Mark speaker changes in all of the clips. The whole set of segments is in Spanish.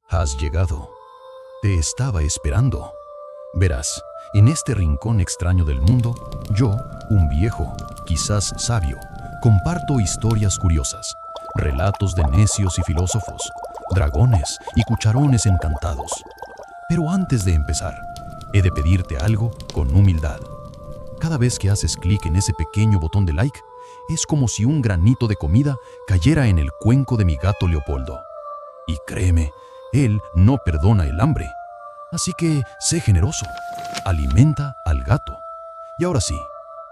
Speaker 1: Has llegado. Te estaba esperando. Verás, en este rincón extraño del mundo, yo, un viejo, quizás sabio, comparto historias curiosas, relatos de necios y filósofos, dragones y cucharones encantados. Pero antes de empezar, he de pedirte algo con humildad. Cada vez que haces clic en ese pequeño botón de like, es como si un granito de comida cayera en el cuenco de mi gato Leopoldo. Y créeme, él no perdona el hambre. Así que sé generoso, alimenta al gato. Y ahora sí,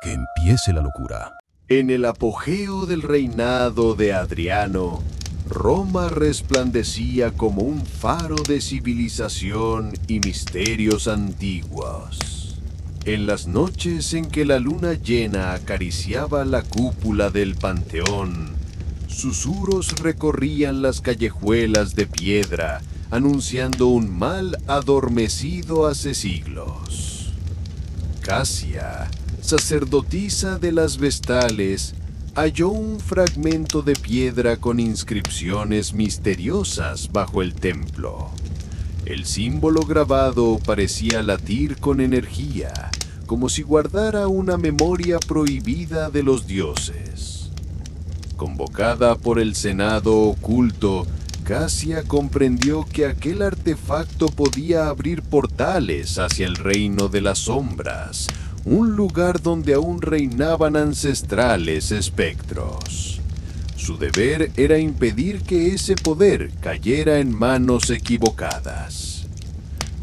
Speaker 1: que empiece la locura.
Speaker 2: En el apogeo del reinado de Adriano, Roma resplandecía como un faro de civilización y misterios antiguos. En las noches en que la luna llena acariciaba la cúpula del Panteón, susurros recorrían las callejuelas de piedra, anunciando un mal adormecido hace siglos. Casia, sacerdotisa de las Vestales, halló un fragmento de piedra con inscripciones misteriosas bajo el templo. El símbolo grabado parecía latir con energía, como si guardara una memoria prohibida de los dioses. Convocada por el Senado oculto, Casia comprendió que aquel artefacto podía abrir portales hacia el reino de las sombras, un lugar donde aún reinaban ancestrales espectros. Su deber era impedir que ese poder cayera en manos equivocadas.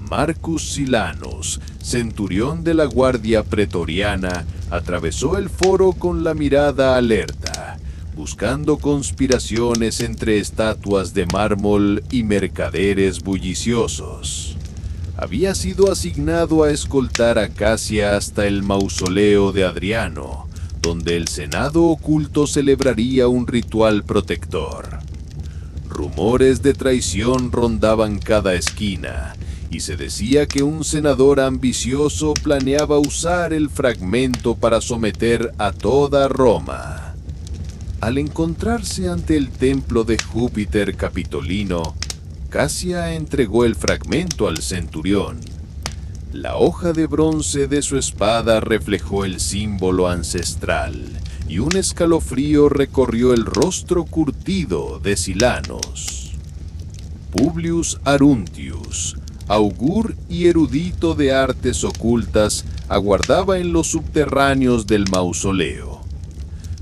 Speaker 2: Marcus Silanus, centurión de la guardia pretoriana, atravesó el foro con la mirada alerta, buscando conspiraciones entre estatuas de mármol y mercaderes bulliciosos. Había sido asignado a escoltar a Casia hasta el mausoleo de Adriano, donde el Senado oculto celebraría un ritual protector. Rumores de traición rondaban cada esquina, y se decía que un senador ambicioso planeaba usar el fragmento para someter a toda Roma. Al encontrarse ante el templo de Júpiter Capitolino, Casia entregó el fragmento al centurión. La hoja de bronce de su espada reflejó el símbolo ancestral, y un escalofrío recorrió el rostro curtido de Silanus. Publius Aruntius, augur y erudito de artes ocultas, aguardaba en los subterráneos del mausoleo.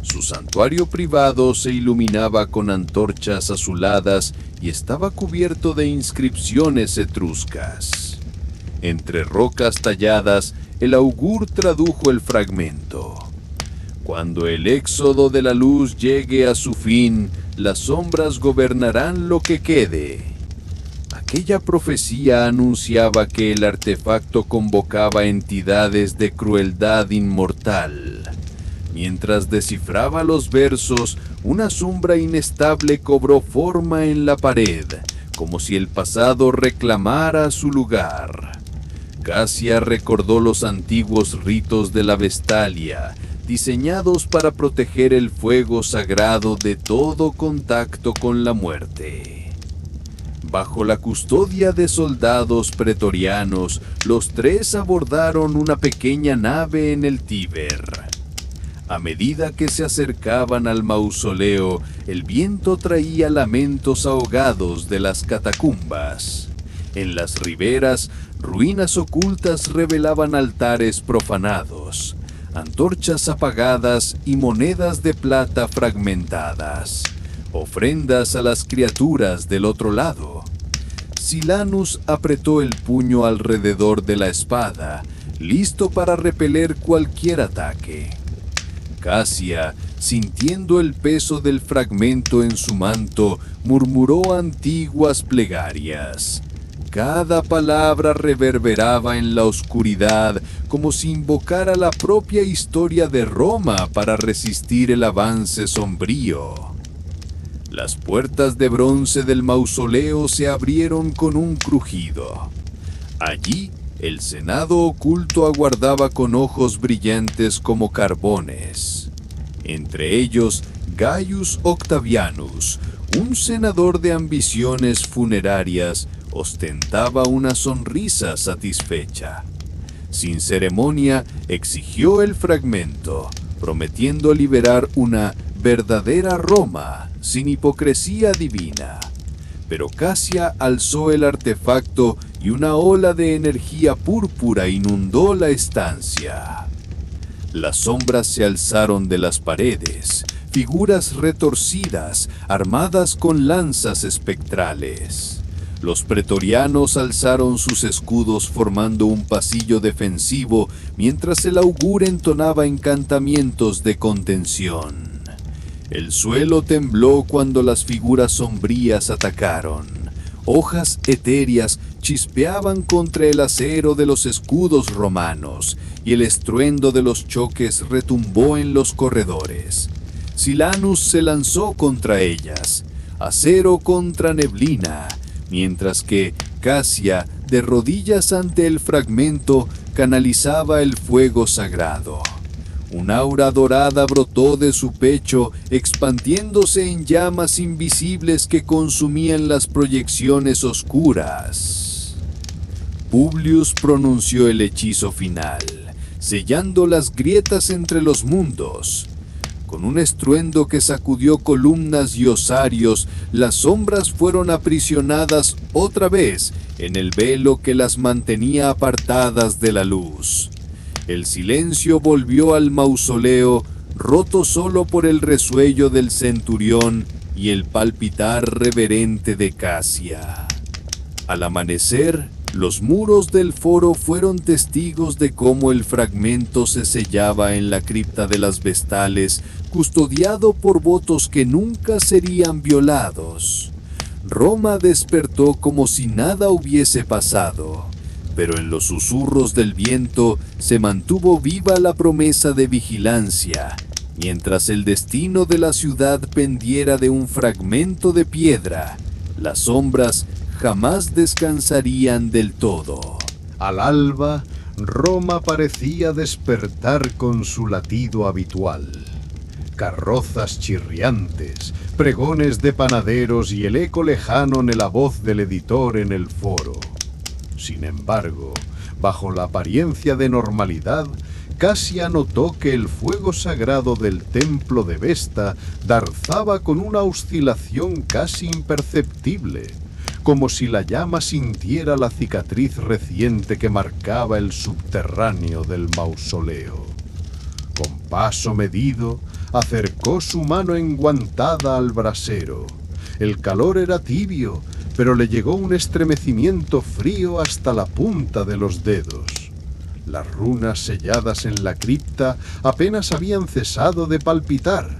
Speaker 2: Su santuario privado se iluminaba con antorchas azuladas y estaba cubierto de inscripciones etruscas. Entre rocas talladas, el augur tradujo el fragmento. Cuando el éxodo de la luz llegue a su fin, las sombras gobernarán lo que quede. Aquella profecía anunciaba que el artefacto convocaba entidades de crueldad inmortal. Mientras descifraba los versos, una sombra inestable cobró forma en la pared, como si el pasado reclamara su lugar. Casia recordó los antiguos ritos de la Vestalia, diseñados para proteger el fuego sagrado de todo contacto con la muerte. Bajo la custodia de soldados pretorianos, los tres abordaron una pequeña nave en el Tíber. A medida que se acercaban al mausoleo, el viento traía lamentos ahogados de las catacumbas. En las riberas, ruinas ocultas revelaban altares profanados, antorchas apagadas y monedas de plata fragmentadas, ofrendas a las criaturas del otro lado. Silanus apretó el puño alrededor de la espada, listo para repeler cualquier ataque. Casia, sintiendo el peso del fragmento en su manto, murmuró antiguas plegarias. Cada palabra reverberaba en la oscuridad, como si invocara la propia historia de Roma para resistir el avance sombrío. Las puertas de bronce del mausoleo se abrieron con un crujido. Allí, el Senado oculto aguardaba con ojos brillantes como carbones. Entre ellos, Gaius Octavianus, un senador de ambiciones funerarias, ostentaba una sonrisa satisfecha. Sin ceremonia, exigió el fragmento, prometiendo liberar una verdadera Roma sin hipocresía divina. Pero Casia alzó el artefacto y una ola de energía púrpura inundó la estancia. Las sombras se alzaron de las paredes, figuras retorcidas, armadas con lanzas espectrales. Los pretorianos alzaron sus escudos formando un pasillo defensivo mientras el augur entonaba encantamientos de contención. El suelo tembló cuando las figuras sombrías atacaron. Hojas etéreas chispeaban contra el acero de los escudos romanos y el estruendo de los choques retumbó en los corredores. Silanus se lanzó contra ellas, acero contra neblina, mientras que Casia, de rodillas ante el fragmento, canalizaba el fuego sagrado. Un aura dorada brotó de su pecho, expandiéndose en llamas invisibles que consumían las proyecciones oscuras. Publius pronunció el hechizo final, sellando las grietas entre los mundos. Con un estruendo que sacudió columnas y osarios, las sombras fueron aprisionadas otra vez en el velo que las mantenía apartadas de la luz. El silencio volvió al mausoleo, roto solo por el resuello del centurión y el palpitar reverente de Casia. Al amanecer, los muros del foro fueron testigos de cómo el fragmento se sellaba en la cripta de las Vestales, custodiado por votos que nunca serían violados. Roma despertó como si nada hubiese pasado, pero en los susurros del viento se mantuvo viva la promesa de vigilancia, mientras el destino de la ciudad pendiera de un fragmento de piedra. Las sombras jamás descansarían del todo.
Speaker 3: Al alba, Roma parecía despertar con su latido habitual. Carrozas chirriantes, pregones de panaderos y el eco lejano de la voz del editor en el foro. Sin embargo, bajo la apariencia de normalidad, Casia notó que el fuego sagrado del templo de Vesta danzaba con una oscilación casi imperceptible, como si la llama sintiera la cicatriz reciente que marcaba el subterráneo del mausoleo. Con paso medido, acercó su mano enguantada al brasero. El calor era tibio, pero le llegó un estremecimiento frío hasta la punta de los dedos. Las runas selladas en la cripta apenas habían cesado de palpitar,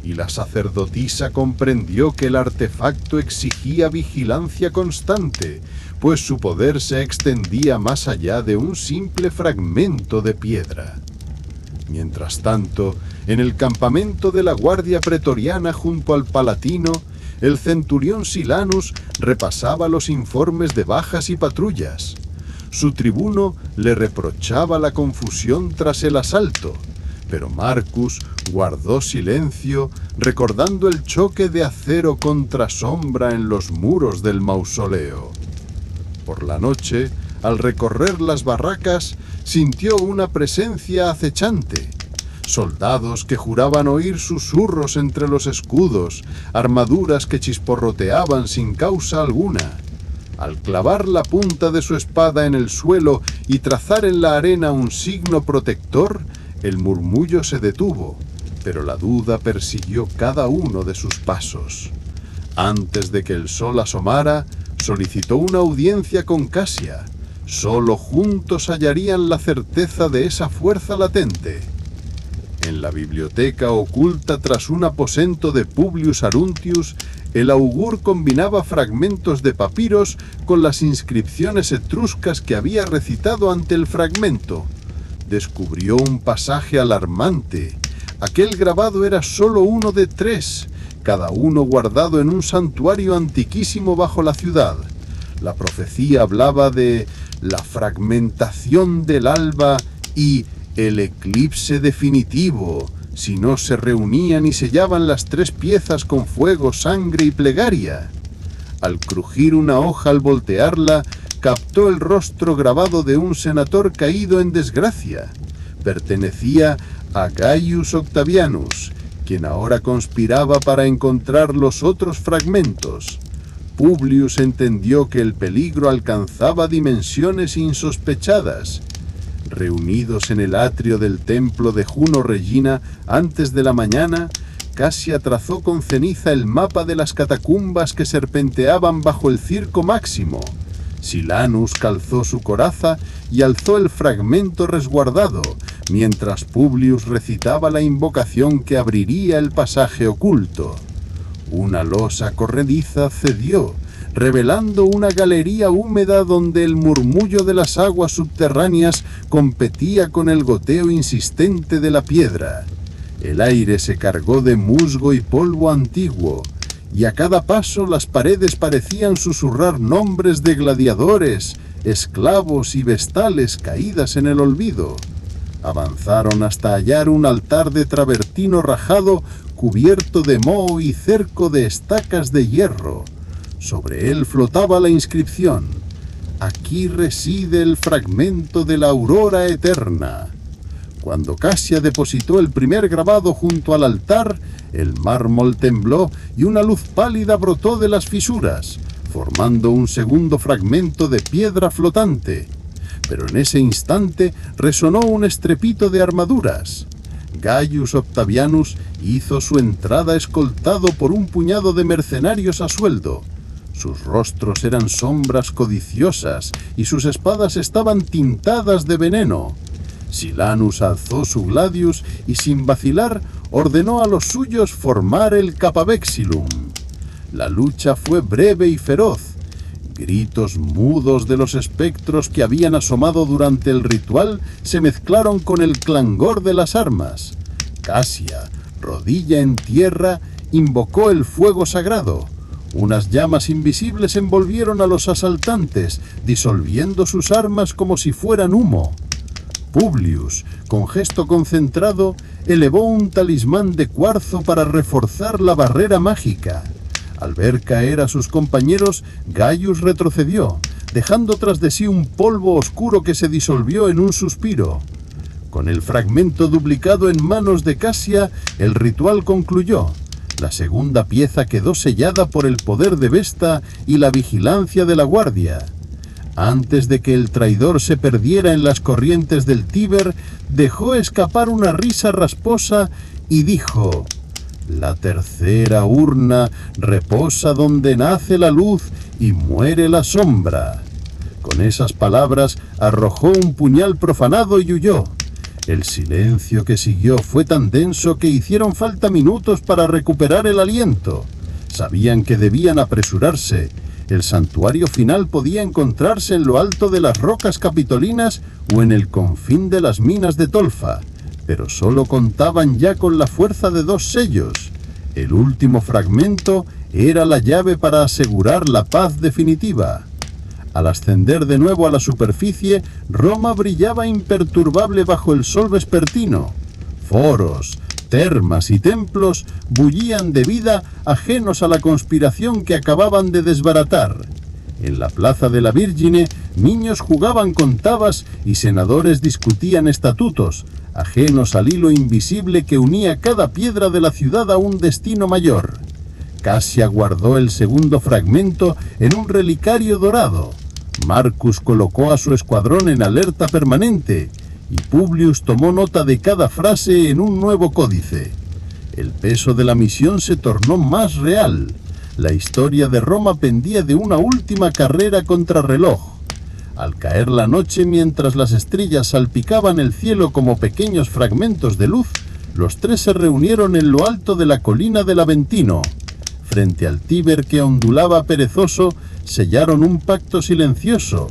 Speaker 3: y la sacerdotisa comprendió que el artefacto exigía vigilancia constante, pues su poder se extendía más allá de un simple fragmento de piedra. Mientras tanto, en el campamento de la guardia pretoriana junto al Palatino, el centurión Silanus repasaba los informes de bajas y patrullas. Su tribuno le reprochaba la confusión tras el asalto, pero Marcus guardó silencio, recordando el choque de acero contra sombra en los muros del mausoleo. Por la noche, al recorrer las barracas, sintió una presencia acechante. Soldados que juraban oír susurros entre los escudos, armaduras que chisporroteaban sin causa alguna. Al clavar la punta de su espada en el suelo y trazar en la arena un signo protector, el murmullo se detuvo, pero la duda persiguió cada uno de sus pasos. Antes de que el sol asomara, solicitó una audiencia con Casia. Solo juntos hallarían la certeza de esa fuerza latente. En la biblioteca oculta tras un aposento de Publius Aruntius, el augur combinaba fragmentos de papiros con las inscripciones etruscas que había recitado ante el fragmento. Descubrió un pasaje alarmante. Aquel grabado era solo uno de 3, cada uno guardado en un santuario antiquísimo bajo la ciudad. La profecía hablaba de la fragmentación del alba y el eclipse definitivo, si no se reunían y sellaban las 3 piezas con fuego, sangre y plegaria. Al crujir una hoja al voltearla, captó el rostro grabado de un senador caído en desgracia. Pertenecía a Gaius Octavianus, quien ahora conspiraba para encontrar los otros fragmentos. Publius entendió que el peligro alcanzaba dimensiones insospechadas. Reunidos en el atrio del templo de Juno Regina antes de la mañana, Casia trazó con ceniza el mapa de las catacumbas que serpenteaban bajo el Circo Máximo. Silanus calzó su coraza y alzó el fragmento resguardado, mientras Publius recitaba la invocación que abriría el pasaje oculto. Una losa corrediza cedió, revelando una galería húmeda donde el murmullo de las aguas subterráneas competía con el goteo insistente de la piedra. El aire se cargó de musgo y polvo antiguo, y a cada paso las paredes parecían susurrar nombres de gladiadores, esclavos y vestales caídas en el olvido. Avanzaron hasta hallar un altar de travertino rajado cubierto de moho y cerco de estacas de hierro. Sobre él flotaba la inscripción: «Aquí reside el fragmento de la aurora eterna». Cuando Casia depositó el primer grabado junto al altar, el mármol tembló y una luz pálida brotó de las fisuras, formando un segundo fragmento de piedra flotante. Pero en ese instante resonó un estrepito de armaduras. Gaius Octavianus hizo su entrada escoltado por un puñado de mercenarios a sueldo. Sus rostros eran sombras codiciosas y sus espadas estaban tintadas de veneno. Silanus alzó su gladius y sin vacilar ordenó a los suyos formar el capavexilum. La lucha fue breve y feroz. Gritos mudos de los espectros que habían asomado durante el ritual se mezclaron con el clangor de las armas. Casia, rodilla en tierra, invocó el fuego sagrado. Unas llamas invisibles envolvieron a los asaltantes, disolviendo sus armas como si fueran humo. Publius, con gesto concentrado, elevó un talismán de cuarzo para reforzar la barrera mágica. Al ver caer a sus compañeros, Gaius retrocedió, dejando tras de sí un polvo oscuro que se disolvió en un suspiro. Con el fragmento duplicado en manos de Casia, el ritual concluyó. La segunda pieza quedó sellada por el poder de Vesta y la vigilancia de la guardia. Antes de que el traidor se perdiera en las corrientes del Tíber, dejó escapar una risa rasposa y dijo: «La tercera urna reposa donde nace la luz y muere la sombra». Con esas palabras arrojó un puñal profanado y huyó. El silencio que siguió fue tan denso que hicieron falta minutos para recuperar el aliento. Sabían que debían apresurarse. El santuario final podía encontrarse en lo alto de las rocas capitolinas o en el confín de las minas de Tolfa, pero solo contaban ya con la fuerza de 2 sellos. El último fragmento era la llave para asegurar la paz definitiva. Al ascender de nuevo a la superficie, Roma brillaba imperturbable bajo el sol vespertino. Foros, termas y templos bullían de vida, ajenos a la conspiración que acababan de desbaratar. En la plaza de la Virgine, niños jugaban con tabas y senadores discutían estatutos, ajenos al hilo invisible que unía cada piedra de la ciudad a un destino mayor. Casia guardó el segundo fragmento en un relicario dorado. Marcus colocó a su escuadrón en alerta permanente, y Publius tomó nota de cada frase en un nuevo códice. El peso de la misión se tornó más real. La historia de Roma pendía de una última carrera contrarreloj. Al caer la noche, mientras las estrellas salpicaban el cielo como pequeños fragmentos de luz, los 3 se reunieron en lo alto de la colina del Aventino. Frente al Tíber que ondulaba perezoso, sellaron un pacto silencioso.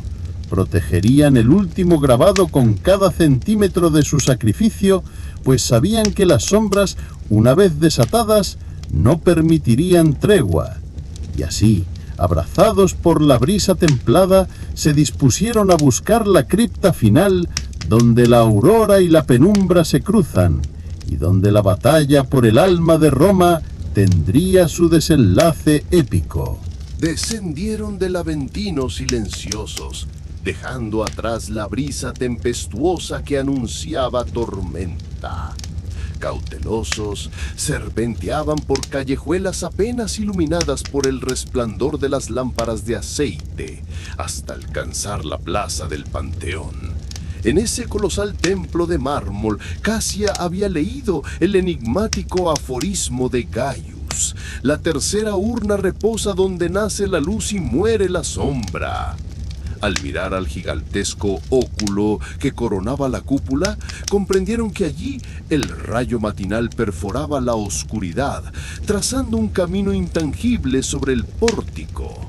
Speaker 3: Protegerían el último grabado con cada centímetro de su sacrificio, pues sabían que las sombras, una vez desatadas, no permitirían tregua. Y así, abrazados por la brisa templada, se dispusieron a buscar la cripta final, donde la aurora y la penumbra se cruzan, y donde la batalla por el alma de Roma tendría su desenlace épico.
Speaker 2: descendieron del Aventino silenciosos, dejando atrás la brisa tempestuosa que anunciaba tormenta. Cautelosos, serpenteaban por callejuelas apenas iluminadas por el resplandor de las lámparas de aceite, hasta alcanzar la plaza del Panteón. En ese colosal templo de mármol, Cassia había leído el enigmático aforismo de Gaius: la tercera urna reposa donde nace la luz y muere la sombra. Al mirar al gigantesco óculo que coronaba la cúpula, comprendieron que allí el rayo matinal perforaba la oscuridad, trazando un camino intangible sobre el pórtico.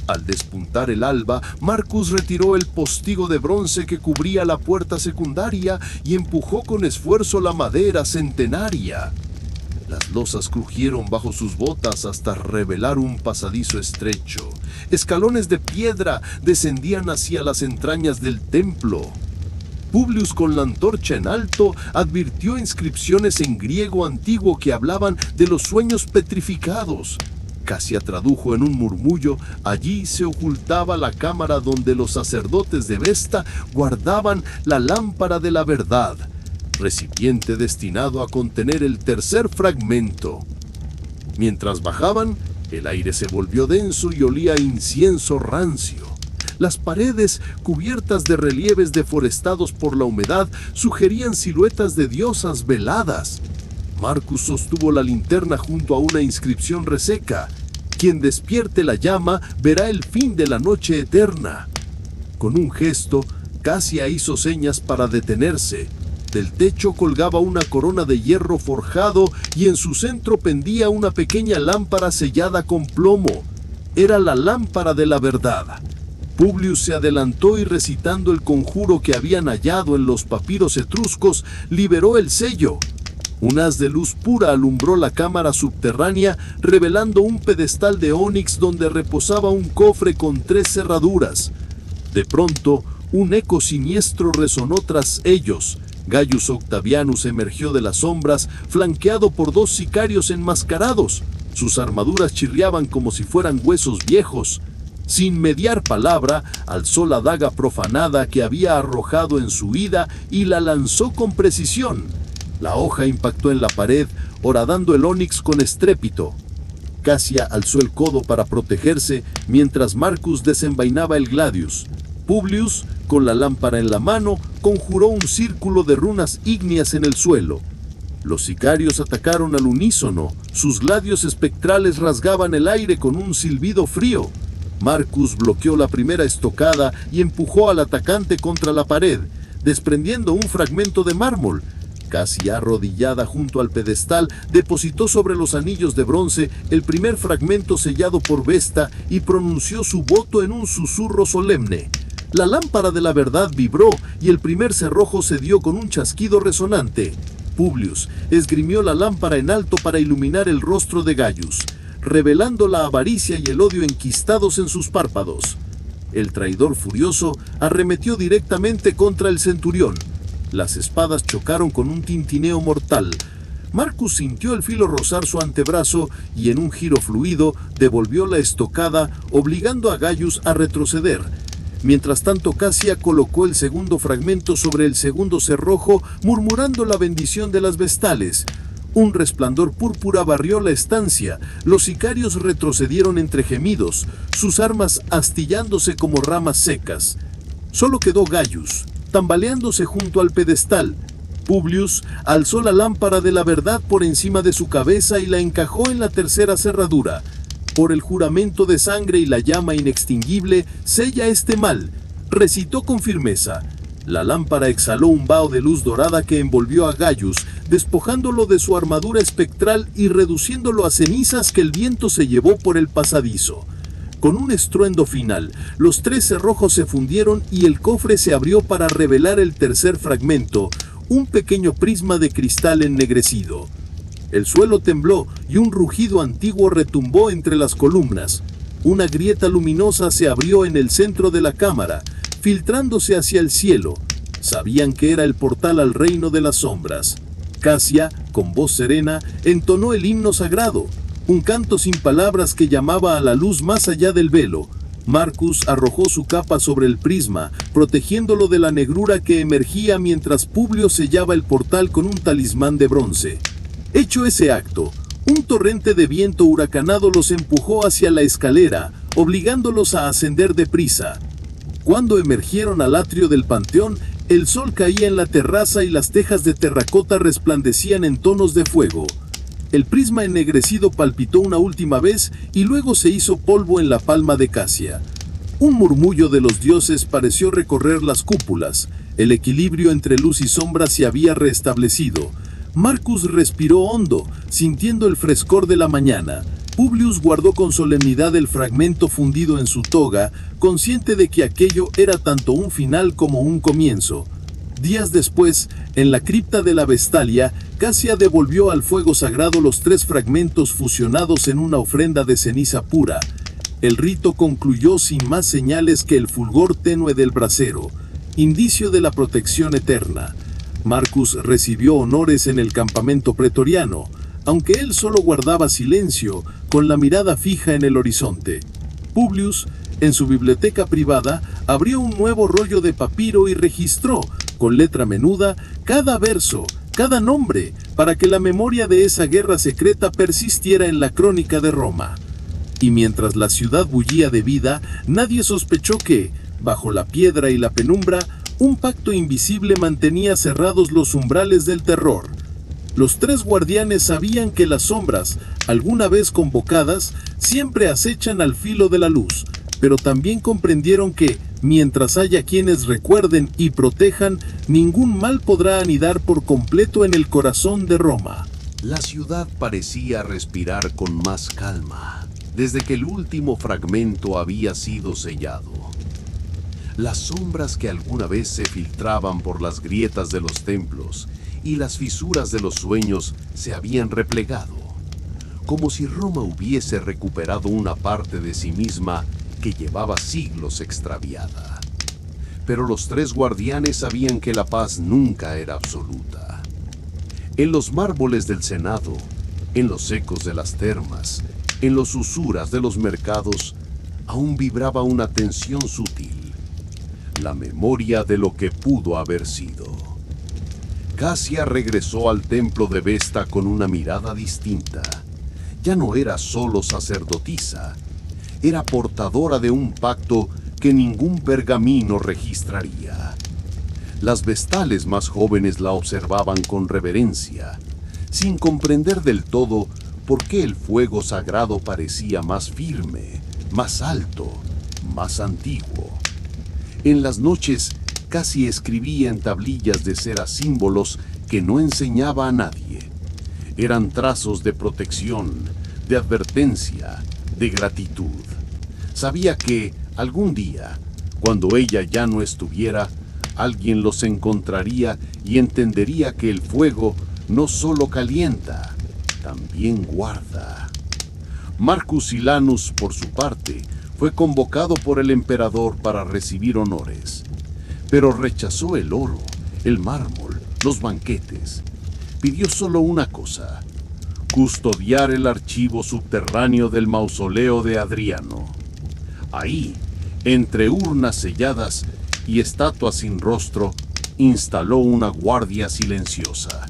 Speaker 2: Al despuntar el alba, Marcus retiró el postigo de bronce que cubría la puerta secundaria y empujó con esfuerzo la madera centenaria. Las losas crujieron bajo sus botas hasta revelar un pasadizo estrecho. Escalones de piedra descendían hacia las entrañas del templo. Publius, con la antorcha en alto, advirtió inscripciones en griego antiguo que hablaban de los sueños petrificados. Cassia tradujo en un murmullo: allí se ocultaba la cámara donde los sacerdotes de Vesta guardaban la lámpara de la verdad, recipiente destinado a contener el tercer fragmento. Mientras bajaban, el aire se volvió denso y olía a incienso rancio. Las paredes, cubiertas de relieves deforestados por la humedad, sugerían siluetas de diosas veladas. Marcus sostuvo la linterna junto a una inscripción reseca: quien despierte la llama verá el fin de la noche eterna. Con un gesto, Cassia hizo señas para detenerse. Del techo colgaba una corona de hierro forjado y en su centro pendía una pequeña lámpara sellada con plomo. Era la lámpara de la verdad. Publius se adelantó y, recitando el conjuro que habían hallado en los papiros etruscos, liberó el sello. Un haz de luz pura alumbró la cámara subterránea, revelando un pedestal de ónix donde reposaba un cofre con 3 cerraduras. De pronto, un eco siniestro resonó tras ellos. Gaius Octavianus emergió de las sombras, flanqueado por 2 sicarios enmascarados. Sus armaduras chirriaban como si fueran huesos viejos. Sin mediar palabra, alzó la daga profanada que había arrojado en su huida y la lanzó con precisión. La hoja impactó en la pared, horadando el ónix con estrépito. Cassia alzó el codo para protegerse, mientras Marcus desenvainaba el gladius. Publius, con la lámpara en la mano, conjuró un círculo de runas ígneas en el suelo. Los sicarios atacaron al unísono. Sus gladios espectrales rasgaban el aire con un silbido frío. Marcus bloqueó la primera estocada y empujó al atacante contra la pared, desprendiendo un fragmento de mármol. Cassia, arrodillada junto al pedestal, depositó sobre los anillos de bronce el primer fragmento sellado por Vesta y pronunció su voto en un susurro solemne. La lámpara de la verdad vibró y el primer cerrojo se dio con un chasquido resonante. Publius esgrimió la lámpara en alto para iluminar el rostro de Gaius, revelando la avaricia y el odio enquistados en sus párpados. El traidor furioso arremetió directamente contra el centurión. Las espadas chocaron con un tintineo mortal. Marcus sintió el filo rozar su antebrazo y, en un giro fluido, devolvió la estocada, obligando a Gaius a retroceder. Mientras tanto, Cassia colocó el segundo fragmento sobre el segundo cerrojo, murmurando la bendición de las vestales. Un resplandor púrpura barrió la estancia. Los sicarios retrocedieron entre gemidos, sus armas astillándose como ramas secas. Solo quedó Gaius, tambaleándose junto al pedestal. Publius alzó la lámpara de la verdad por encima de su cabeza y la encajó en la tercera cerradura. Por el juramento de sangre y la llama inextinguible, sella este mal, recitó con firmeza. La lámpara exhaló un vaho de luz dorada que envolvió a Gaius, despojándolo de su armadura espectral y reduciéndolo a cenizas que el viento se llevó por el pasadizo. Con un estruendo final, los 3 cerrojos se fundieron y el cofre se abrió para revelar el tercer fragmento, un pequeño prisma de cristal ennegrecido. El suelo tembló y un rugido antiguo retumbó entre las columnas. Una grieta luminosa se abrió en el centro de la cámara, filtrándose hacia el cielo. Sabían que era el portal al reino de las sombras. Cassia, con voz serena, entonó el himno sagrado.
Speaker 4: un canto sin palabras que llamaba a la luz más allá del velo. Marcus arrojó su capa sobre el prisma, protegiéndolo de la negrura que emergía mientras Publio sellaba el portal con un talismán de bronce. Hecho ese acto, un torrente de viento huracanado los empujó hacia la escalera, obligándolos a ascender deprisa. Cuando emergieron al atrio del panteón, el sol caía en la terraza y las tejas de terracota resplandecían en tonos de fuego. El prisma ennegrecido palpitó una última vez y luego se hizo polvo en la palma de Casia. Un murmullo de los dioses pareció recorrer las cúpulas. El equilibrio entre luz y sombra se había restablecido. Marcus respiró hondo, sintiendo el frescor de la mañana. Publius guardó con solemnidad el fragmento fundido en su toga, consciente de que aquello era tanto un final como un comienzo. Días después, en la cripta de la Vestalia, Casia devolvió al fuego sagrado los 3 fragmentos fusionados en una ofrenda de ceniza pura. El rito concluyó sin más señales que el fulgor tenue del brasero, indicio de la protección eterna. Marcus recibió honores en el campamento pretoriano, aunque él solo guardaba silencio, con la mirada fija en el horizonte. Publius, en su biblioteca privada, abrió un nuevo rollo de papiro y registró, con letra menuda, cada verso, cada nombre, para que la memoria de esa guerra secreta persistiera en la crónica de Roma. Y mientras la ciudad bullía de vida, nadie sospechó que, bajo la piedra y la penumbra, un pacto invisible mantenía cerrados los umbrales del terror. Los 3 guardianes sabían que las sombras, alguna vez convocadas, siempre acechan al filo de la luz, pero también comprendieron que, mientras haya quienes recuerden y protejan, ningún mal podrá anidar por completo en el corazón de Roma.
Speaker 2: La ciudad parecía respirar con más calma, desde que el último fragmento había sido sellado. Las sombras que alguna vez se filtraban por las grietas de los templos y las fisuras de los sueños se habían replegado, como si Roma hubiese recuperado una parte de sí misma que llevaba siglos extraviada. Pero los 3 guardianes sabían que la paz nunca era absoluta. En los mármoles del Senado, en los ecos de las termas, en los usuras de los mercados, aún vibraba una tensión sutil, la memoria de lo que pudo haber sido. Casia regresó al templo de Vesta con una mirada distinta. Ya no era solo sacerdotisa, era portadora de un pacto que ningún pergamino registraría. Las vestales más jóvenes la observaban con reverencia, sin comprender del todo por qué el fuego sagrado parecía más firme, más alto, más antiguo. En las noches casi escribía en tablillas de cera símbolos que no enseñaba a nadie. Eran trazos de protección, de advertencia, de gratitud. Sabía que, algún día, cuando ella ya no estuviera, alguien los encontraría y entendería que el fuego no solo calienta, también guarda. Marcus Silanus, por su parte, fue convocado por el emperador para recibir honores, pero rechazó el oro, el mármol, los banquetes. Pidió solo una cosa: custodiar el archivo subterráneo del mausoleo de Adriano. Ahí, entre urnas selladas y estatuas sin rostro, instaló una guardia silenciosa.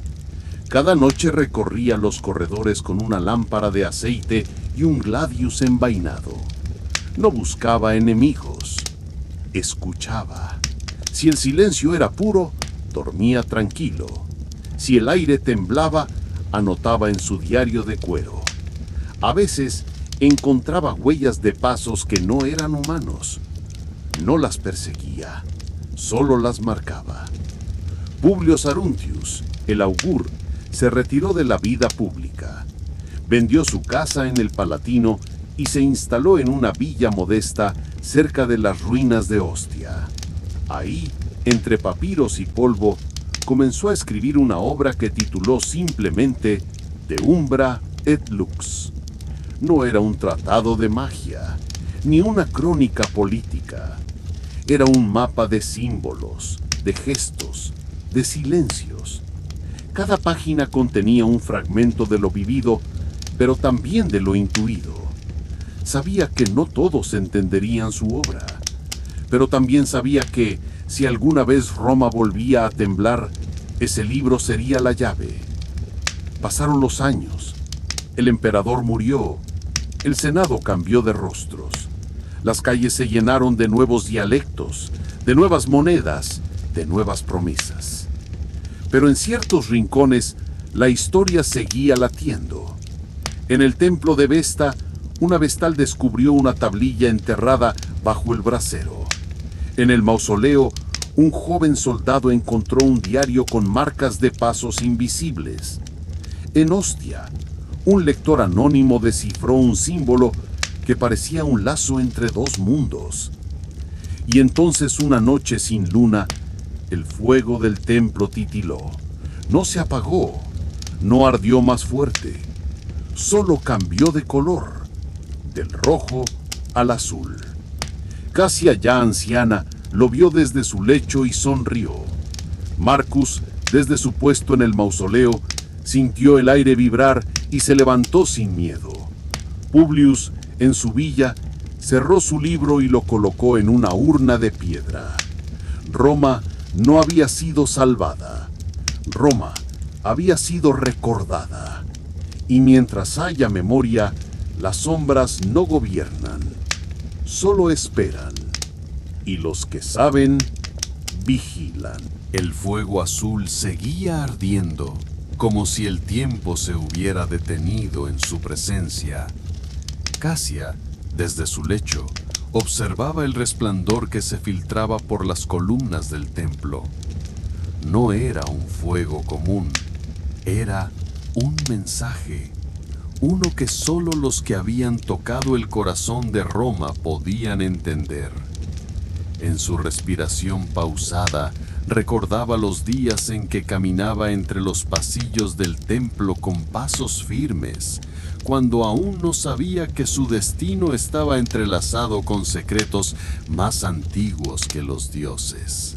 Speaker 2: Cada noche recorría los corredores con una lámpara de aceite y un gladius envainado. No buscaba enemigos, escuchaba. Si el silencio era puro, dormía tranquilo. Si el aire temblaba, anotaba en su diario de cuero. A veces encontraba huellas de pasos que no eran humanos. No las perseguía, solo las marcaba. Publio Saruntius, el augur, se retiró de la vida pública. Vendió su casa en el Palatino y se instaló en una villa modesta cerca de las ruinas de Ostia. Ahí, entre papiros y polvo, comenzó a escribir una obra que tituló simplemente De Umbra et Lux. No era un tratado de magia, ni una crónica política. Era un mapa de símbolos, de gestos, de silencios. Cada página contenía un fragmento de lo vivido
Speaker 5: pero también de lo intuido. Sabía que no todos entenderían su obra, pero también sabía que, si alguna vez Roma volvía a temblar, ese libro sería la llave. Pasaron los años, el emperador murió, el Senado cambió de rostros, las calles se llenaron de nuevos dialectos, de nuevas monedas, de nuevas promesas. Pero en ciertos rincones, la historia seguía latiendo. En el templo de Vesta, una vestal descubrió una tablilla enterrada bajo el brasero. En el mausoleo, un joven soldado encontró un diario con marcas de pasos invisibles. En Ostia, un lector anónimo descifró un símbolo que parecía un lazo entre dos mundos. Y entonces, una noche sin luna, el fuego del templo titiló. No se apagó, no ardió más fuerte, solo cambió de color, del rojo al azul. Casia, ya anciana, lo vio desde su lecho y sonrió. Marcus, desde su puesto en el mausoleo, sintió el aire vibrar y se levantó sin miedo. Publius, en su villa, cerró su libro y lo colocó en una urna de piedra. Roma no había sido salvada. Roma había sido recordada. Y mientras haya memoria, las sombras no gobiernan, solo esperan. Y los que saben, vigilan.
Speaker 3: El fuego azul seguía ardiendo, como si el tiempo se hubiera detenido en su presencia. Casia, desde su lecho, observaba el resplandor que se filtraba por las columnas del templo. No era un fuego común, era un mensaje, uno que solo los que habían tocado el corazón de Roma podían entender. En su respiración pausada, recordaba los días en que caminaba entre los pasillos del templo con pasos firmes, cuando aún no sabía que su destino estaba entrelazado con secretos más antiguos que los dioses.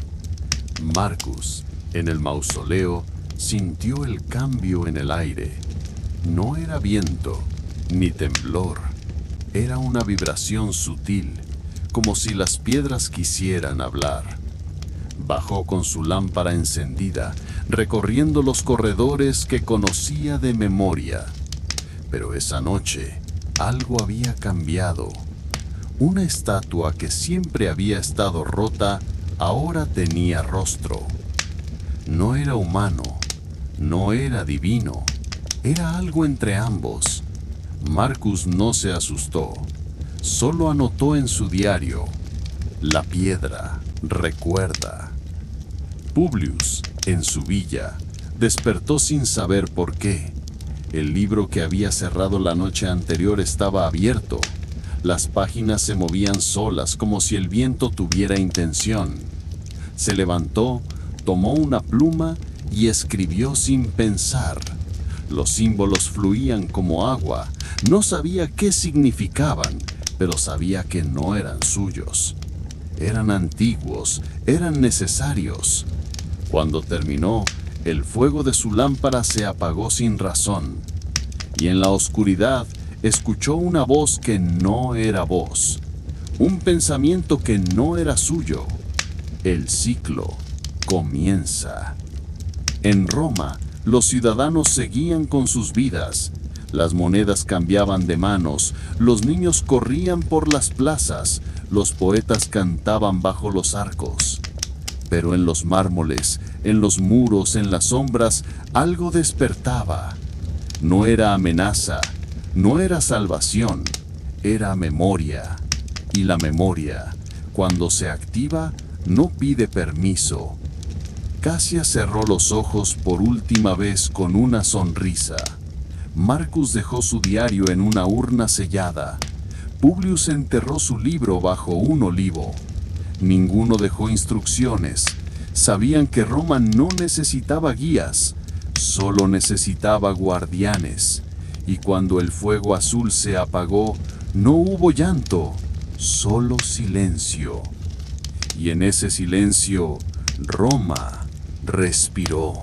Speaker 3: Marcus, en el mausoleo, sintió el cambio en el aire. No era viento, ni temblor. Era una vibración sutil, como si las piedras quisieran hablar. Bajó con su lámpara encendida, recorriendo los corredores que conocía de memoria. Pero esa noche, algo había cambiado. Una estatua que siempre había estado rota, ahora tenía rostro. No era humano, no era divino, era algo entre ambos. Marcus no se asustó, solo anotó en su diario: la piedra recuerda. Publius, en su villa, despertó sin saber por qué. El libro que había cerrado la noche anterior estaba abierto. Las páginas se movían solas, como si el viento tuviera intención. Se levantó, tomó una pluma y escribió sin pensar. Los símbolos fluían como agua. No sabía qué significaban, pero sabía que no eran suyos. Eran antiguos, eran necesarios. Cuando terminó, el fuego de su lámpara se apagó sin razón, y en la oscuridad escuchó una voz que no era voz, un pensamiento que no era suyo. El ciclo comienza. En Roma, los ciudadanos seguían con sus vidas. Las monedas cambiaban de manos, los niños corrían por las plazas, los poetas cantaban bajo los arcos. Pero en los mármoles, en los muros, en las sombras, algo despertaba. No era amenaza, no era salvación, era memoria. Y la memoria, cuando se activa, no pide permiso. Casia cerró los ojos por última vez con una sonrisa. Marcus dejó su diario en una urna sellada. Publius enterró su libro bajo un olivo. Ninguno dejó instrucciones. Sabían que Roma no necesitaba guías, solo necesitaba guardianes. Y cuando el fuego azul se apagó, no hubo llanto, solo silencio. Y en ese silencio, Roma respiró.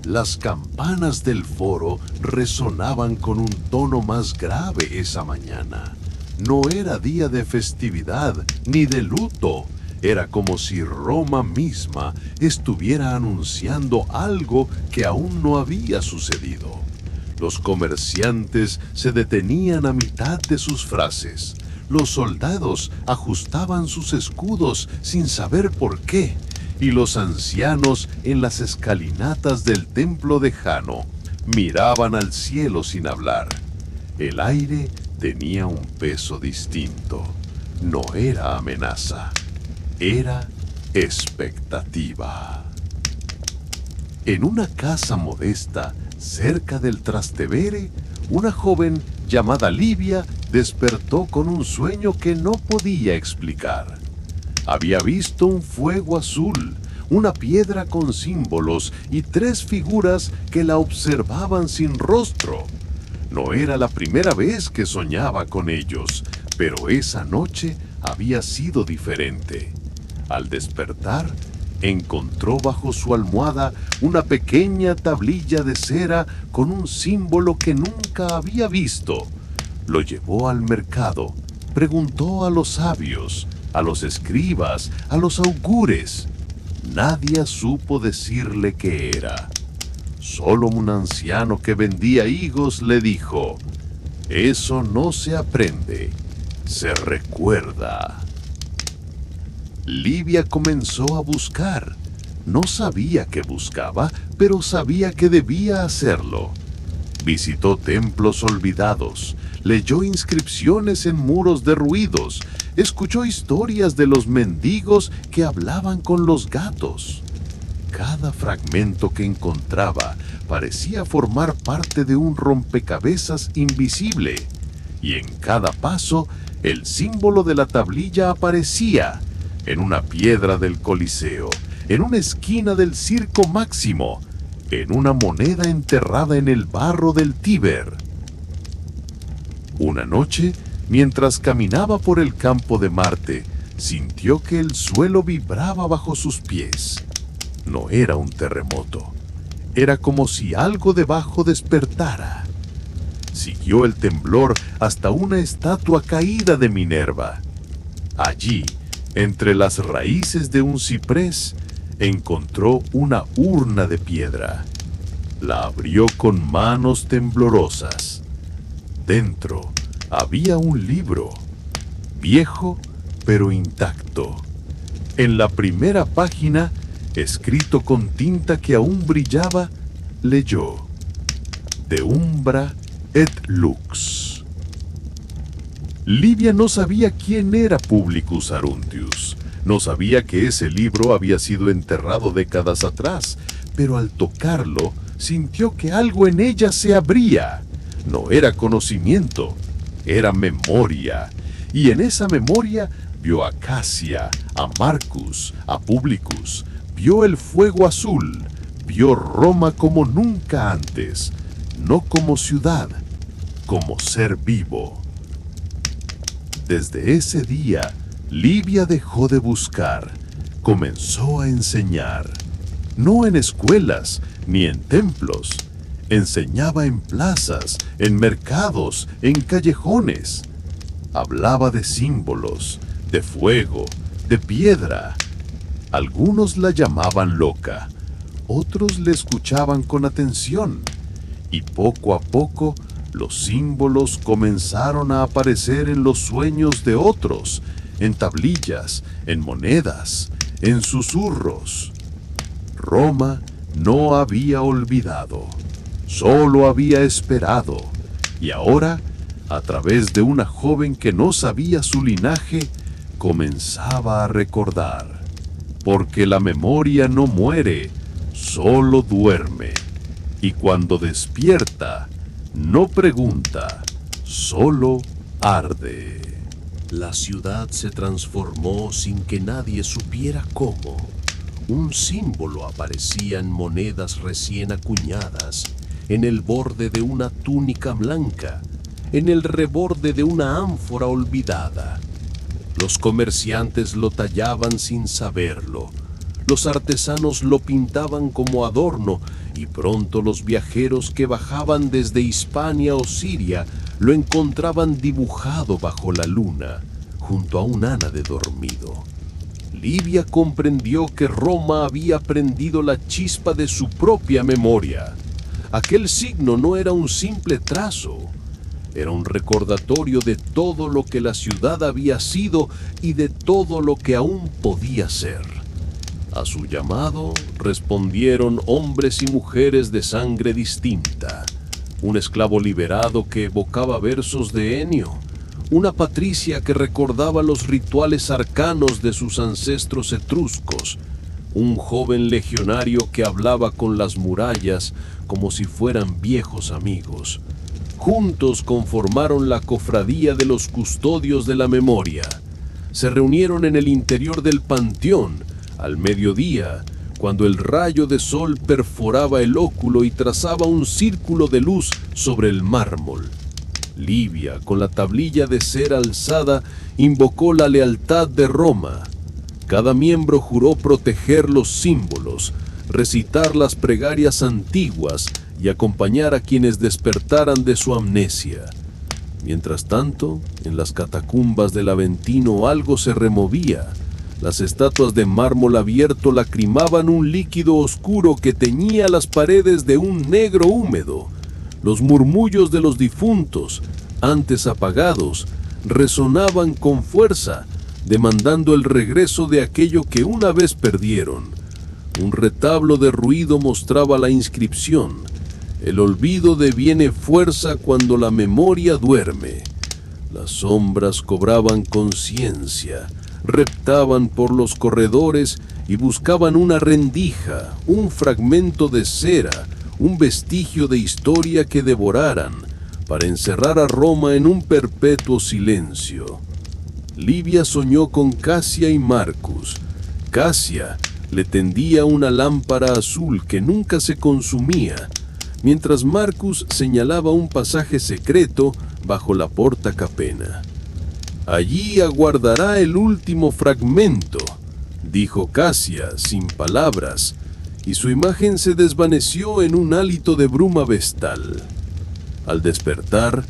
Speaker 3: Las campanas del foro resonaban con un tono más grave esa mañana. No era día de festividad ni de luto. Era como si Roma misma estuviera anunciando algo que aún no había sucedido. Los comerciantes se detenían a mitad de sus frases. Los soldados ajustaban sus escudos sin saber por qué. Y los ancianos en las escalinatas del templo de Jano miraban al cielo sin hablar. El aire tenía un peso distinto. No era amenaza, era expectativa. En una casa modesta, cerca del Trastevere, una joven llamada Livia despertó con un sueño que no podía explicar. Había visto un fuego azul, una piedra con símbolos y 3 figuras que la observaban sin rostro. No era la primera vez que soñaba con ellos, pero esa noche había sido diferente. Al despertar, encontró bajo su almohada una pequeña tablilla de cera con un símbolo que nunca había visto. Lo llevó al mercado, preguntó a los sabios, a los escribas, a los augures. Nadie supo decirle qué era. Solo un anciano que vendía higos le dijo: «Eso no se aprende, se recuerda». Livia comenzó a buscar. No sabía qué buscaba, pero sabía que debía hacerlo. Visitó templos olvidados, leyó inscripciones en muros derruidos, escuchó historias de los mendigos que hablaban con los gatos. Cada fragmento que encontraba parecía formar parte de un rompecabezas invisible, y en cada paso el símbolo de la tablilla aparecía en una piedra del Coliseo, en una esquina del Circo Máximo, en una moneda enterrada en el barro del Tíber. Una noche, mientras caminaba por el campo de Marte, sintió que el suelo vibraba bajo sus pies. No era un terremoto, era como si algo debajo despertara. Siguió el temblor hasta una estatua caída de Minerva. Allí, entre las raíces de un ciprés, encontró una urna de piedra. La abrió con manos temblorosas. Dentro había un libro, viejo pero intacto. En la primera página, escrito con tinta que aún brillaba, leyó: «De umbra et lux». Livia no sabía quién era Publicus Arruntius. No sabía que ese libro había sido enterrado décadas atrás, pero al tocarlo, sintió que algo en ella se abría. No era conocimiento, era memoria. Y en esa memoria vio a Casia, a Marcus, a Publicus. Vio el fuego azul, vio Roma como nunca antes, no como ciudad, como ser vivo. Desde ese día, Livia dejó de buscar, comenzó a enseñar. No en escuelas ni en templos, enseñaba en plazas, en mercados, en callejones. Hablaba de símbolos, de fuego, de piedra. Algunos la llamaban loca, otros le escuchaban con atención, y poco a poco los símbolos comenzaron a aparecer en los sueños de otros, en tablillas, en monedas, en susurros. Roma no había olvidado, solo había esperado, y ahora, a través de una joven que no sabía su linaje, comenzaba a recordar. Porque la memoria no muere, solo duerme. Y cuando despierta, no pregunta, solo arde.
Speaker 6: La ciudad se transformó sin que nadie supiera cómo. Un símbolo aparecía en monedas recién acuñadas, en el borde de una túnica blanca, en el reborde de una ánfora olvidada. Los comerciantes lo tallaban sin saberlo. los artesanos lo pintaban como adorno, y pronto los viajeros que bajaban desde Hispania o Siria lo encontraban dibujado bajo la luna, junto a un ánade dormido. Livia comprendió que Roma había prendido la chispa de su propia memoria. Aquel signo no era un simple trazo, era un recordatorio de todo lo que la ciudad había sido y de todo lo que aún podía ser. A su llamado respondieron hombres y mujeres de sangre distinta, un esclavo liberado que evocaba versos de Ennio, una patricia que recordaba los rituales arcanos de sus ancestros etruscos, un joven legionario que hablaba con las murallas como si fueran viejos amigos. Juntos conformaron la cofradía de los custodios de la memoria. Se reunieron en el interior del panteón, al mediodía, cuando el rayo de sol perforaba el óculo y trazaba un círculo de luz sobre el mármol. Livia, con la tablilla de cera alzada, invocó la lealtad de Roma. Cada miembro juró proteger los símbolos, recitar las plegarias antiguas y acompañar a quienes despertaran de su amnesia. Mientras tanto, en las catacumbas del Aventino algo se removía. Las estatuas de mármol abierto lacrimaban un líquido oscuro que teñía las paredes de un negro húmedo. Los murmullos de los difuntos, antes apagados, resonaban con fuerza, demandando el regreso de aquello que una vez perdieron. Un retablo de ruido mostraba la inscripción: el olvido deviene fuerza cuando la memoria duerme. Las sombras cobraban conciencia, reptaban por los corredores y buscaban una rendija, un fragmento de cera, un vestigio de historia que devoraran, para encerrar a Roma en un perpetuo silencio. Livia soñó con Casia y Marcus. Casia le tendía una lámpara azul que nunca se consumía, mientras Marcus señalaba un pasaje secreto bajo la Porta Capena. «Allí aguardará el último fragmento», dijo Casia sin palabras, y su imagen se desvaneció en un hálito de bruma vestal. Al despertar,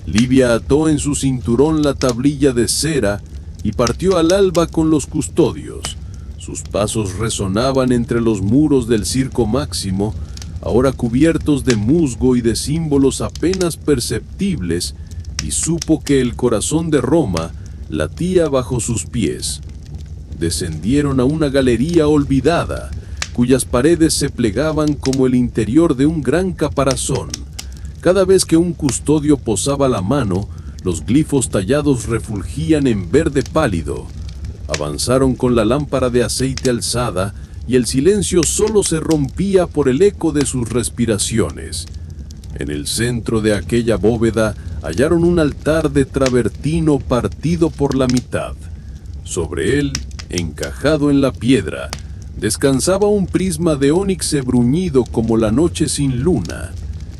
Speaker 6: Livia ató en su cinturón la tablilla de cera y partió al alba con los custodios. Sus pasos resonaban entre los muros del Circo Máximo, ahora cubiertos de musgo y de símbolos apenas perceptibles, y supo que el corazón de Roma latía bajo sus pies. Descendieron a una galería olvidada, cuyas paredes se plegaban como el interior de un gran caparazón. Cada vez que un custodio posaba la mano, los glifos tallados refulgían en verde pálido. Avanzaron con la lámpara de aceite alzada, y el silencio solo se rompía por el eco de sus respiraciones. En el centro de aquella bóveda hallaron un altar de travertino partido por la mitad. Sobre él, encajado en la piedra, descansaba un prisma de ónix bruñido como la noche sin luna.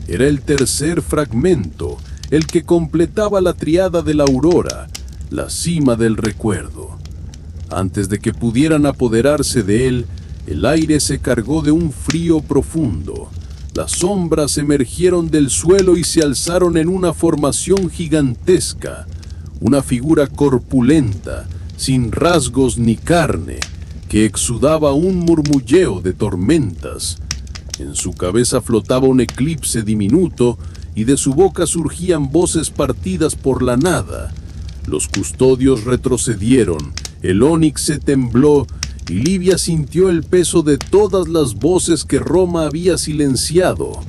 Speaker 6: Era el tercer fragmento, el que completaba la triada de la aurora, la cima del recuerdo. Antes de que pudieran apoderarse de él, el aire se cargó de un frío profundo. Las sombras emergieron del suelo y se alzaron en una formación gigantesca, una figura corpulenta, sin rasgos ni carne, que exudaba un murmulleo de tormentas. En su cabeza flotaba un eclipse diminuto y de su boca surgían voces partidas por la nada. Los custodios retrocedieron, el ónix se tembló y Livia sintió el peso de todas las voces que Roma había silenciado.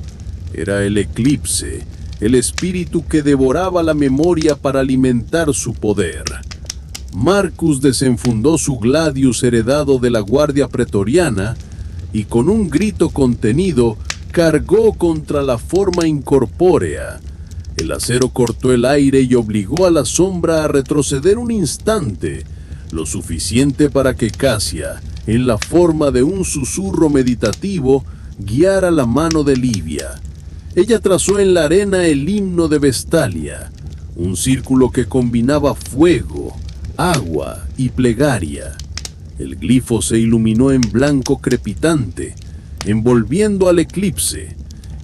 Speaker 6: Era el eclipse, el espíritu que devoraba la memoria para alimentar su poder. Marcus desenfundó su gladius heredado de la guardia pretoriana y con un grito contenido cargó contra la forma incorpórea. El acero cortó el aire y obligó a la sombra a retroceder un instante, lo suficiente para que Casia, en la forma de un susurro meditativo, guiara la mano de Livia. Ella trazó en la arena el himno de Vestalia, un círculo que combinaba fuego, agua y plegaria.
Speaker 4: El glifo se iluminó en blanco crepitante, envolviendo al eclipse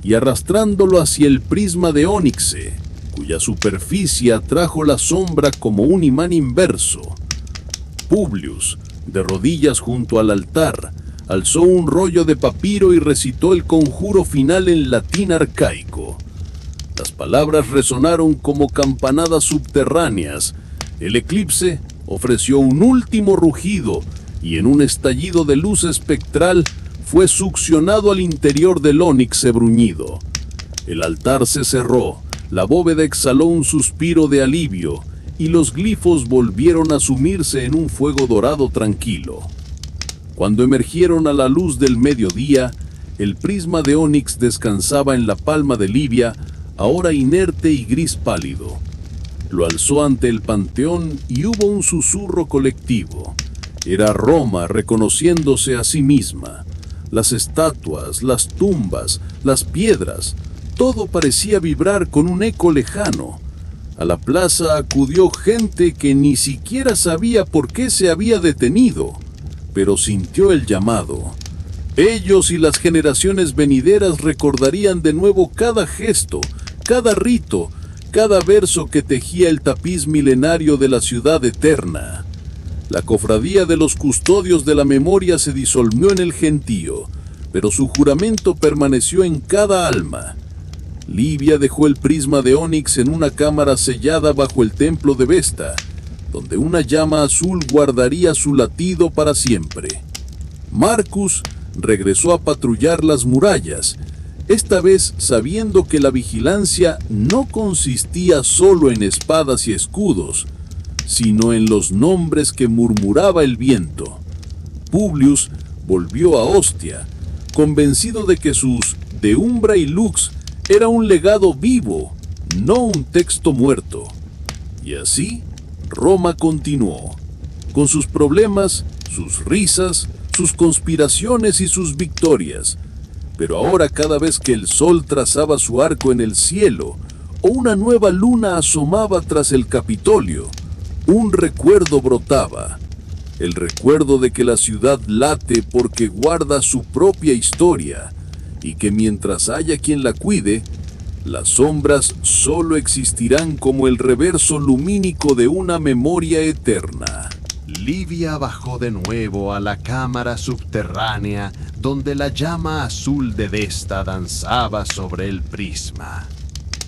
Speaker 4: y arrastrándolo hacia el prisma de ónice, cuya superficie atrajo la sombra como un imán inverso. Publius, de rodillas junto al altar, alzó un rollo de papiro y recitó el conjuro final en latín arcaico. Las palabras resonaron como campanadas subterráneas. El eclipse ofreció un último rugido y en un estallido de luz espectral fue succionado al interior del ónice bruñido. El altar se cerró, la bóveda exhaló un suspiro de alivio y los glifos volvieron a sumirse en un fuego dorado tranquilo. Cuando emergieron a la luz del mediodía, el prisma de ónix descansaba en la palma de Livia, ahora inerte y gris pálido. Lo alzó ante el panteón y hubo un susurro colectivo. Era Roma reconociéndose a sí misma. Las estatuas, las tumbas, las piedras, todo parecía vibrar con un eco lejano. A la plaza acudió gente que ni siquiera sabía por qué se había detenido, pero sintió el llamado. Ellos y las generaciones venideras recordarían de nuevo cada gesto, cada rito, cada verso que tejía el tapiz milenario de la ciudad eterna. La cofradía de los custodios de la memoria se disolvió en el gentío, pero su juramento permaneció en cada alma. Livia dejó el prisma de ónix en una cámara sellada bajo el templo de Vesta, donde una llama azul guardaría su latido para siempre. Marcus regresó a patrullar las murallas, esta vez sabiendo que la vigilancia no consistía solo en espadas y escudos, sino en los nombres que murmuraba el viento. Publius volvió a Ostia, convencido de que sus De Umbra y Lux era un legado vivo, no un texto muerto. Y así, Roma continuó, con sus problemas, sus risas, sus conspiraciones y sus victorias. Pero ahora cada vez que el sol trazaba su arco en el cielo, o una nueva luna asomaba tras el Capitolio, un recuerdo brotaba, el recuerdo de que la ciudad late porque guarda su propia historia, y que mientras haya quien la cuide, las sombras solo existirán como el reverso lumínico de una memoria eterna.
Speaker 2: Livia bajó de nuevo a la cámara subterránea donde la llama azul de Vesta danzaba sobre el prisma.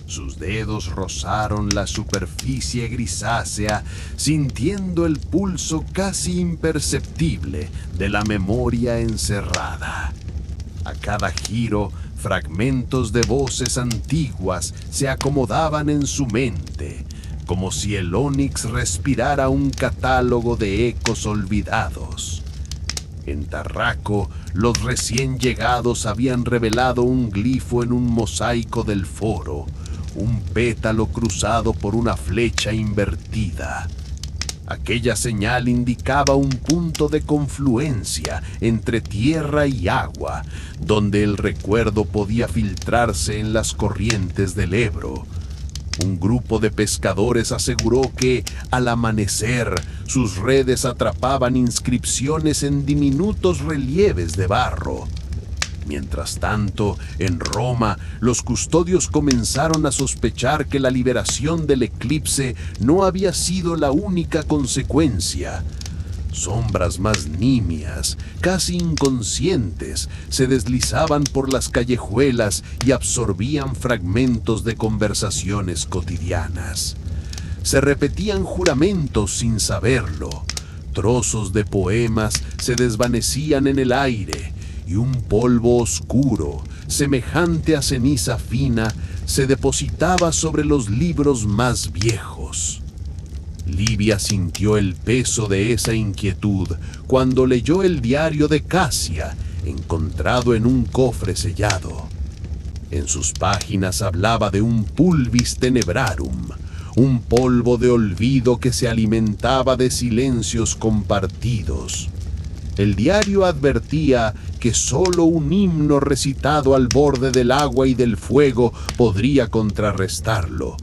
Speaker 2: Sus dedos rozaron la superficie grisácea, sintiendo el pulso casi imperceptible de la memoria encerrada. A cada giro, fragmentos de voces antiguas se acomodaban en su mente, como si el ónix respirara un catálogo de ecos olvidados. En Tarraco, los recién llegados habían revelado un glifo en un mosaico del foro, un pétalo cruzado por una flecha invertida. Aquella señal indicaba un punto de confluencia entre tierra y agua, donde el recuerdo podía filtrarse en las corrientes del Ebro. Un grupo de pescadores aseguró que, al amanecer, sus redes atrapaban inscripciones en diminutos relieves de barro. Mientras tanto, en Roma, los custodios comenzaron a sospechar que la liberación del eclipse no había sido la única consecuencia. Sombras más nimias, casi inconscientes, se deslizaban por las callejuelas y absorbían fragmentos de conversaciones cotidianas. Se repetían juramentos sin saberlo. Trozos de poemas se desvanecían en el aire y un polvo oscuro, semejante a ceniza fina, se depositaba sobre los libros más viejos. Livia sintió el peso de esa inquietud cuando leyó el diario de Casia, encontrado en un cofre sellado. En sus páginas hablaba de un pulvis tenebrarum, un polvo de olvido que se alimentaba de silencios compartidos. El diario advertía que solo un himno recitado al borde del agua y del fuego podría contrarrestarlo.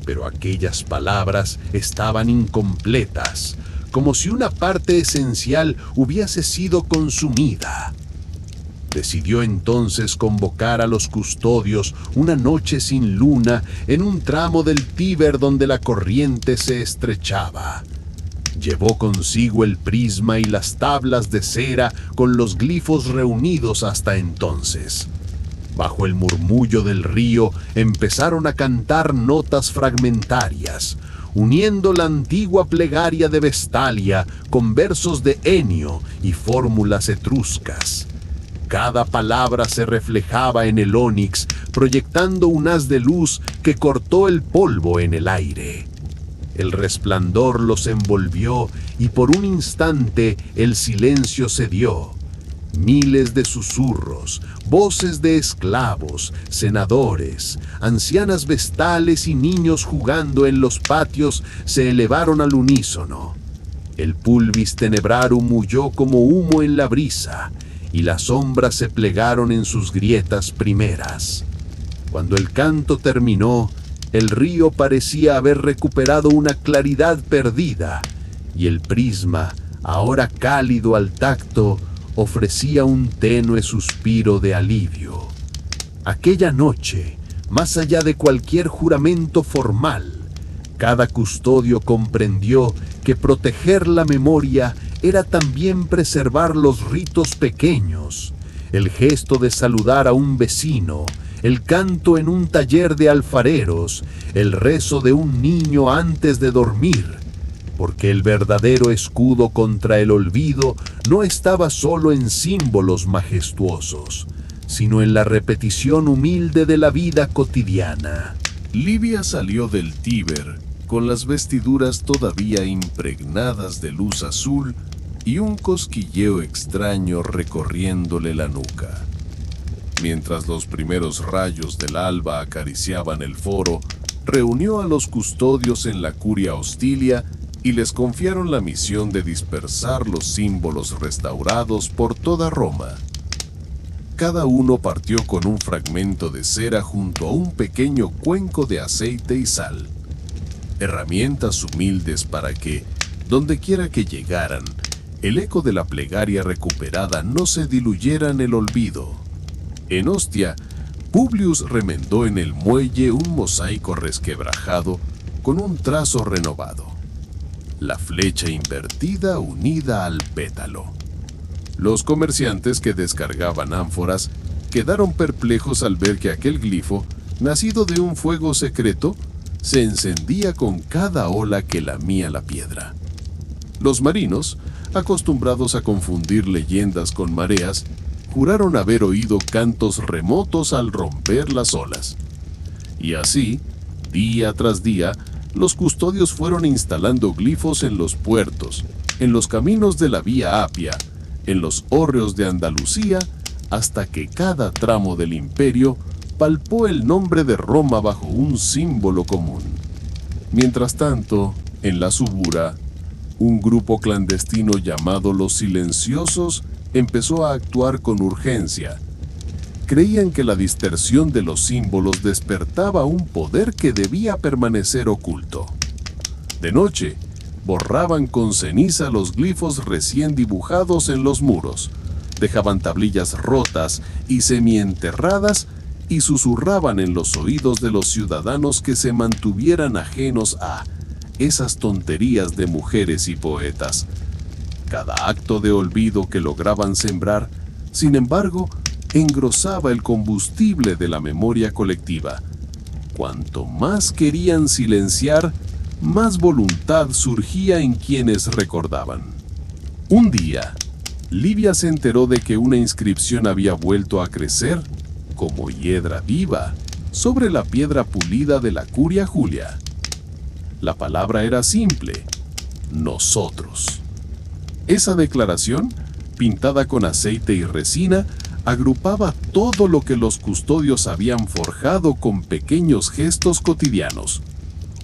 Speaker 2: Pero aquellas palabras estaban incompletas,
Speaker 5: como si una parte esencial hubiese sido consumida. Decidió entonces convocar a los custodios una noche sin luna en un tramo del Tíber donde la corriente se estrechaba. Llevó consigo el prisma y las tablas de cera con los glifos reunidos hasta entonces. Bajo el murmullo del río empezaron a cantar notas fragmentarias, uniendo la antigua plegaria de Vestalia con versos de Enio y fórmulas etruscas. Cada palabra se reflejaba en el ónix, proyectando un haz de luz que cortó el polvo en el aire. El resplandor los envolvió y por un instante el silencio cedió. Miles de susurros, voces de esclavos, senadores, ancianas vestales y niños jugando en los patios se elevaron al unísono. El pulvis tenebrarum huyó como humo en la brisa, y las sombras se plegaron en sus grietas primeras. Cuando el canto terminó, el río parecía haber recuperado una claridad perdida, y el prisma, ahora cálido al tacto, ofrecía un tenue suspiro de alivio. Aquella noche, más allá de cualquier juramento formal, cada custodio comprendió que proteger la memoria era también preservar los ritos pequeños, el gesto de saludar a un vecino, el canto en un taller de alfareros, el rezo de un niño antes de dormir, porque el verdadero escudo contra el olvido no estaba solo en símbolos majestuosos, sino en la repetición humilde de la vida cotidiana.
Speaker 6: Livia salió del Tíber con las vestiduras todavía impregnadas de luz azul y un cosquilleo extraño recorriéndole la nuca. Mientras los primeros rayos del alba acariciaban el foro, reunió a los custodios en la Curia Hostilia y les confiaron la misión de dispersar los símbolos restaurados por toda Roma. Cada uno partió con un fragmento de cera junto a un pequeño cuenco de aceite y sal, herramientas humildes para que, dondequiera que llegaran, el eco de la plegaria recuperada no se diluyera en el olvido. En Ostia, Publius remendó en el muelle un mosaico resquebrajado con un trazo renovado, la flecha invertida unida al pétalo. Los comerciantes que descargaban ánforas quedaron perplejos al ver que aquel glifo, nacido de un fuego secreto, se encendía con cada ola que lamía la piedra. Los marinos, acostumbrados a confundir leyendas con mareas, juraron haber oído cantos remotos al romper las olas. Y así, día tras día, los custodios fueron instalando glifos en los puertos, en los caminos de la Vía Apia, en los hórreos de Andalucía, hasta que cada tramo del imperio palpó el nombre de Roma bajo un símbolo común. Mientras tanto, en la Subura, un grupo clandestino llamado Los Silenciosos empezó a actuar con urgencia. Creían que la dispersión de los símbolos despertaba un poder que debía permanecer oculto. De noche, borraban con ceniza los glifos recién dibujados en los muros, dejaban tablillas rotas y semienterradas y susurraban en los oídos de los ciudadanos que se mantuvieran ajenos a esas tonterías de mujeres y poetas. Cada acto de olvido que lograban sembrar, sin embargo, engrosaba el combustible de la memoria colectiva. Cuanto más querían silenciar, más voluntad surgía en quienes recordaban. Un día, Livia se enteró de que una inscripción había vuelto a crecer, como hiedra viva, sobre la piedra pulida de la Curia Julia. La palabra era simple: nosotros. Esa declaración, pintada con aceite y resina, agrupaba todo lo que los custodios habían forjado con pequeños gestos cotidianos.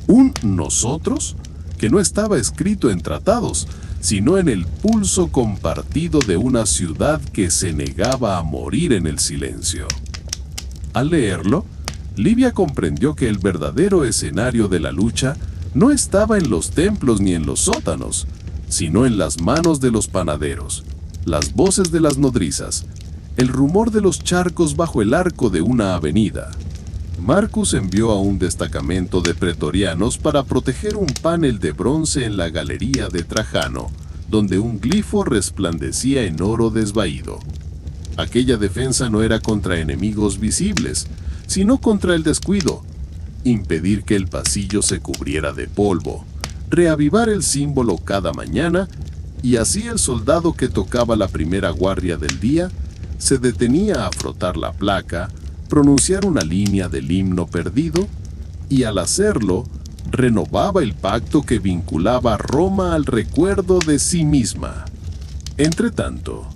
Speaker 6: Un nosotros que no estaba escrito en tratados, sino en el pulso compartido de una ciudad que se negaba a morir en el silencio. Al leerlo, Livia comprendió que el verdadero escenario de la lucha no estaba en los templos ni en los sótanos,
Speaker 4: sino en las manos de los panaderos, las voces de las nodrizas, el rumor de los charcos bajo el arco de una avenida. Marcus envió a un destacamento de pretorianos para proteger un panel de bronce en la galería de Trajano, donde un glifo resplandecía en oro desvaído. Aquella defensa no era contra enemigos visibles, sino contra el descuido, impedir que el pasillo se cubriera de polvo, reavivar el símbolo cada mañana, y así el soldado que tocaba la primera guardia del día se detenía a frotar la placa, pronunciar una línea del himno perdido, y al hacerlo, renovaba el pacto que vinculaba a Roma al recuerdo de sí misma. Entretanto,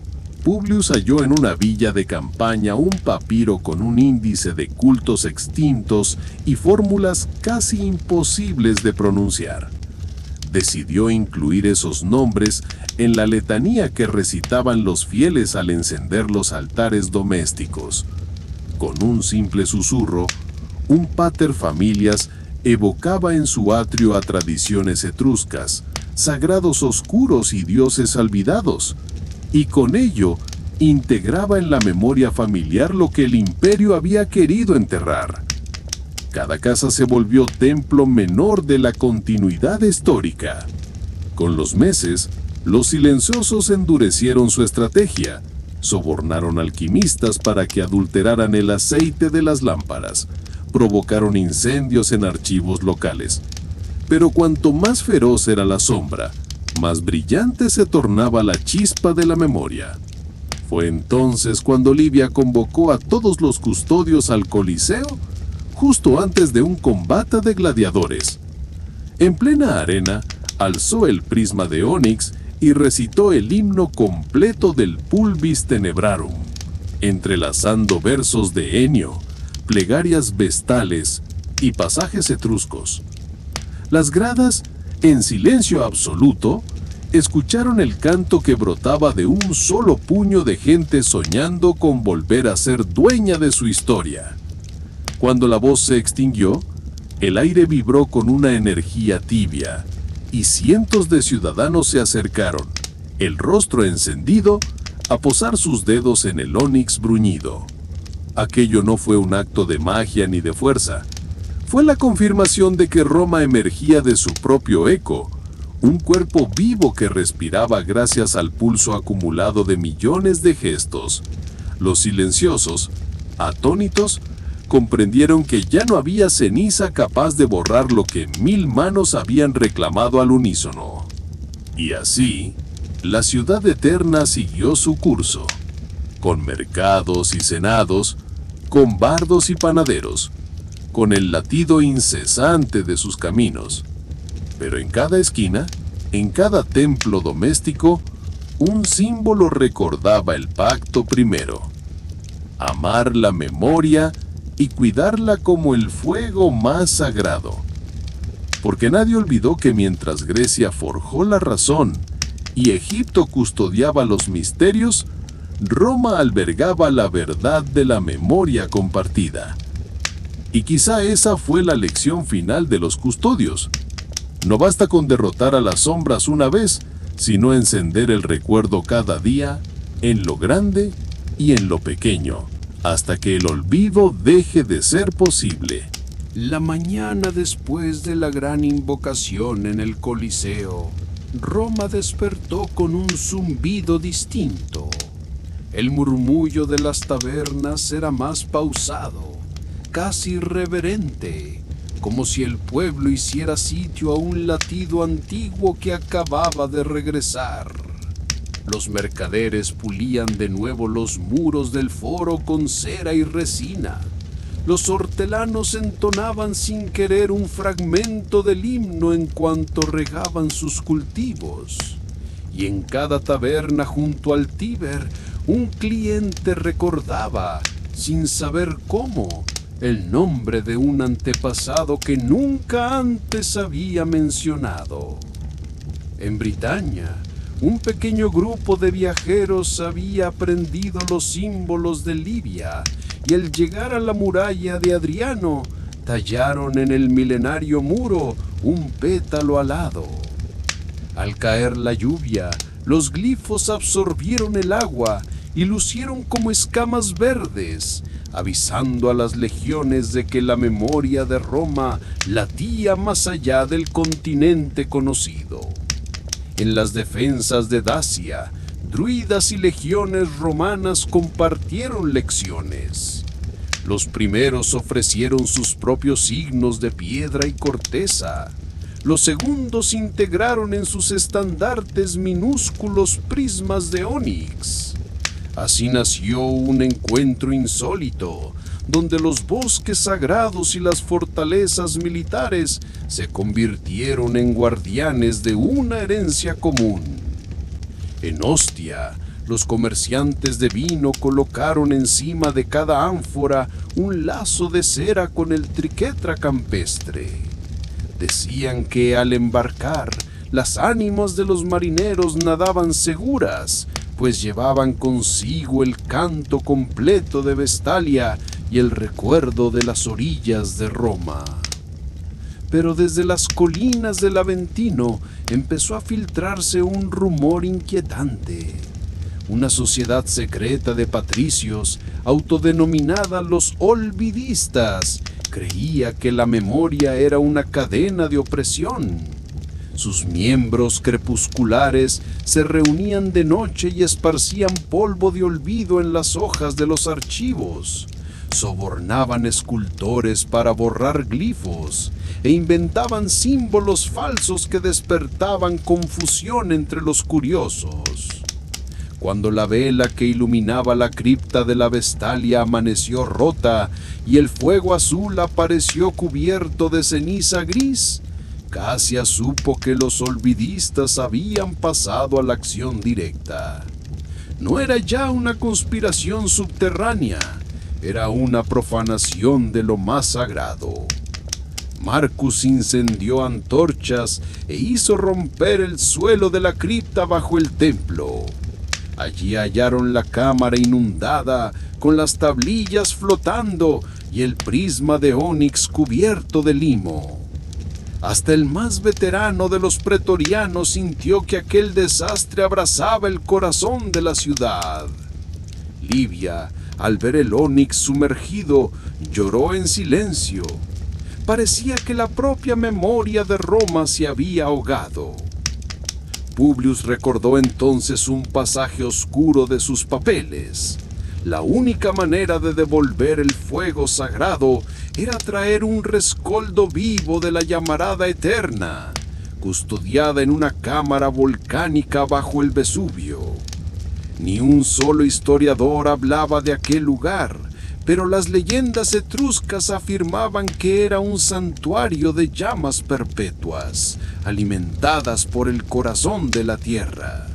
Speaker 4: Publius halló en una villa de campaña un papiro con un índice de cultos extintos y fórmulas casi imposibles de pronunciar. Decidió incluir esos nombres en la letanía que recitaban los fieles al encender los altares domésticos. Con un simple susurro, un pater familias evocaba en su atrio a tradiciones etruscas, sagrados oscuros y dioses olvidados, y con ello integraba en la memoria familiar lo que el imperio había querido enterrar. Cada casa se volvió templo menor de la continuidad histórica. Con los meses, los silenciosos endurecieron su estrategia, sobornaron alquimistas para que adulteraran el aceite de las lámparas, provocaron incendios en archivos locales. Pero cuanto más feroz era la sombra, más brillante se tornaba la chispa de la memoria. Fue entonces cuando Livia convocó a todos los custodios al Coliseo, justo antes de un combate de gladiadores. En plena arena, alzó el prisma de ónix y recitó el himno completo del Pulvis Tenebrarum, entrelazando versos de Enio, plegarias vestales y pasajes etruscos. Las gradas, en silencio absoluto, escucharon el canto que brotaba de un solo puño de gente soñando con volver a ser dueña de su historia. Cuando la voz se extinguió, el aire vibró con una energía tibia, y cientos de ciudadanos se acercaron, el rostro encendido, a posar sus dedos en el ónix bruñido. Aquello no fue un acto de magia ni de fuerza. Fue la confirmación de que Roma emergía de su propio eco, un cuerpo vivo que respiraba gracias al pulso acumulado de millones de gestos. Los silenciosos, atónitos, comprendieron que ya no había ceniza capaz de borrar lo que 1000 manos habían reclamado al unísono. Y así, la ciudad eterna siguió su curso, con mercados y senados, con bardos y panaderos, con el latido incesante de sus caminos. Pero en cada esquina, en cada templo doméstico, un símbolo recordaba el pacto primero: amar la memoria y cuidarla como el fuego más sagrado. Porque nadie olvidó que mientras Grecia forjó la razón y Egipto custodiaba los misterios, Roma albergaba la verdad de la memoria compartida. Y quizá esa fue la lección final de los custodios. No basta con derrotar a las sombras una vez, sino encender el recuerdo cada día, en lo grande y en lo pequeño, hasta que el olvido deje de ser posible.
Speaker 6: La mañana después de la gran invocación en el Coliseo, Roma despertó con un zumbido distinto. El murmullo de las tabernas era más pausado, casi reverente, como si el pueblo hiciera sitio a un latido antiguo que acababa de regresar. Los mercaderes pulían de nuevo los muros del foro con cera y resina. Los hortelanos entonaban sin querer un fragmento del himno en cuanto regaban sus cultivos. Y en cada taberna junto al Tíber, un cliente recordaba, sin saber cómo, el nombre de un antepasado que nunca antes había mencionado. En Britania, un pequeño grupo de viajeros había aprendido los símbolos de Libia y al llegar a la muralla de Adriano, tallaron en el milenario muro un pétalo alado. Al caer la lluvia, los glifos absorbieron el agua y lucieron como escamas verdes, avisando a las legiones de que la memoria de Roma latía más allá del continente conocido. En las defensas de Dacia, druidas y legiones romanas compartieron lecciones. Los primeros ofrecieron sus propios signos de piedra y corteza. Los segundos integraron en sus estandartes minúsculos prismas de ónix. Así nació un encuentro insólito, donde los bosques sagrados y las fortalezas militares se convirtieron en guardianes de una herencia común. En Ostia, los comerciantes de vino colocaron encima de cada ánfora un lazo de cera con el triquetra campestre. Decían que al embarcar, las ánimas de los marineros nadaban seguras, pues llevaban consigo el canto completo de Vestalia y el recuerdo de las orillas de Roma. Pero desde las colinas del Aventino empezó a filtrarse un rumor inquietante. Una sociedad secreta de patricios, autodenominada los olvidistas, creía que la memoria era una cadena de opresión. Sus miembros crepusculares se reunían de noche y esparcían polvo de olvido en las hojas de los archivos. Sobornaban escultores para borrar glifos e inventaban símbolos falsos que despertaban confusión entre los curiosos. Cuando la vela que iluminaba la cripta de la Vestalia amaneció rota y el fuego azul apareció cubierto de ceniza gris, Casia supo que los olvidistas habían pasado a la acción directa. No era ya una conspiración subterránea, era una profanación de lo más sagrado. Marcus incendió antorchas e hizo romper el suelo de la cripta bajo el templo. Allí hallaron la cámara inundada, con las tablillas flotando y el prisma de ónix cubierto de limo. Hasta el más veterano de los pretorianos sintió que aquel desastre abrazaba el corazón de la ciudad. Livia, al ver el ónix sumergido, lloró en silencio. Parecía que la propia memoria de Roma se había ahogado. Publius recordó entonces un pasaje oscuro de sus papeles. La única manera de devolver el fuego sagrado era traer un rescoldo vivo de la llamarada eterna, custodiada en una cámara volcánica bajo el Vesubio. Ni un solo historiador hablaba de aquel lugar, pero las leyendas etruscas afirmaban que era un santuario de llamas perpetuas, alimentadas por el corazón de la tierra.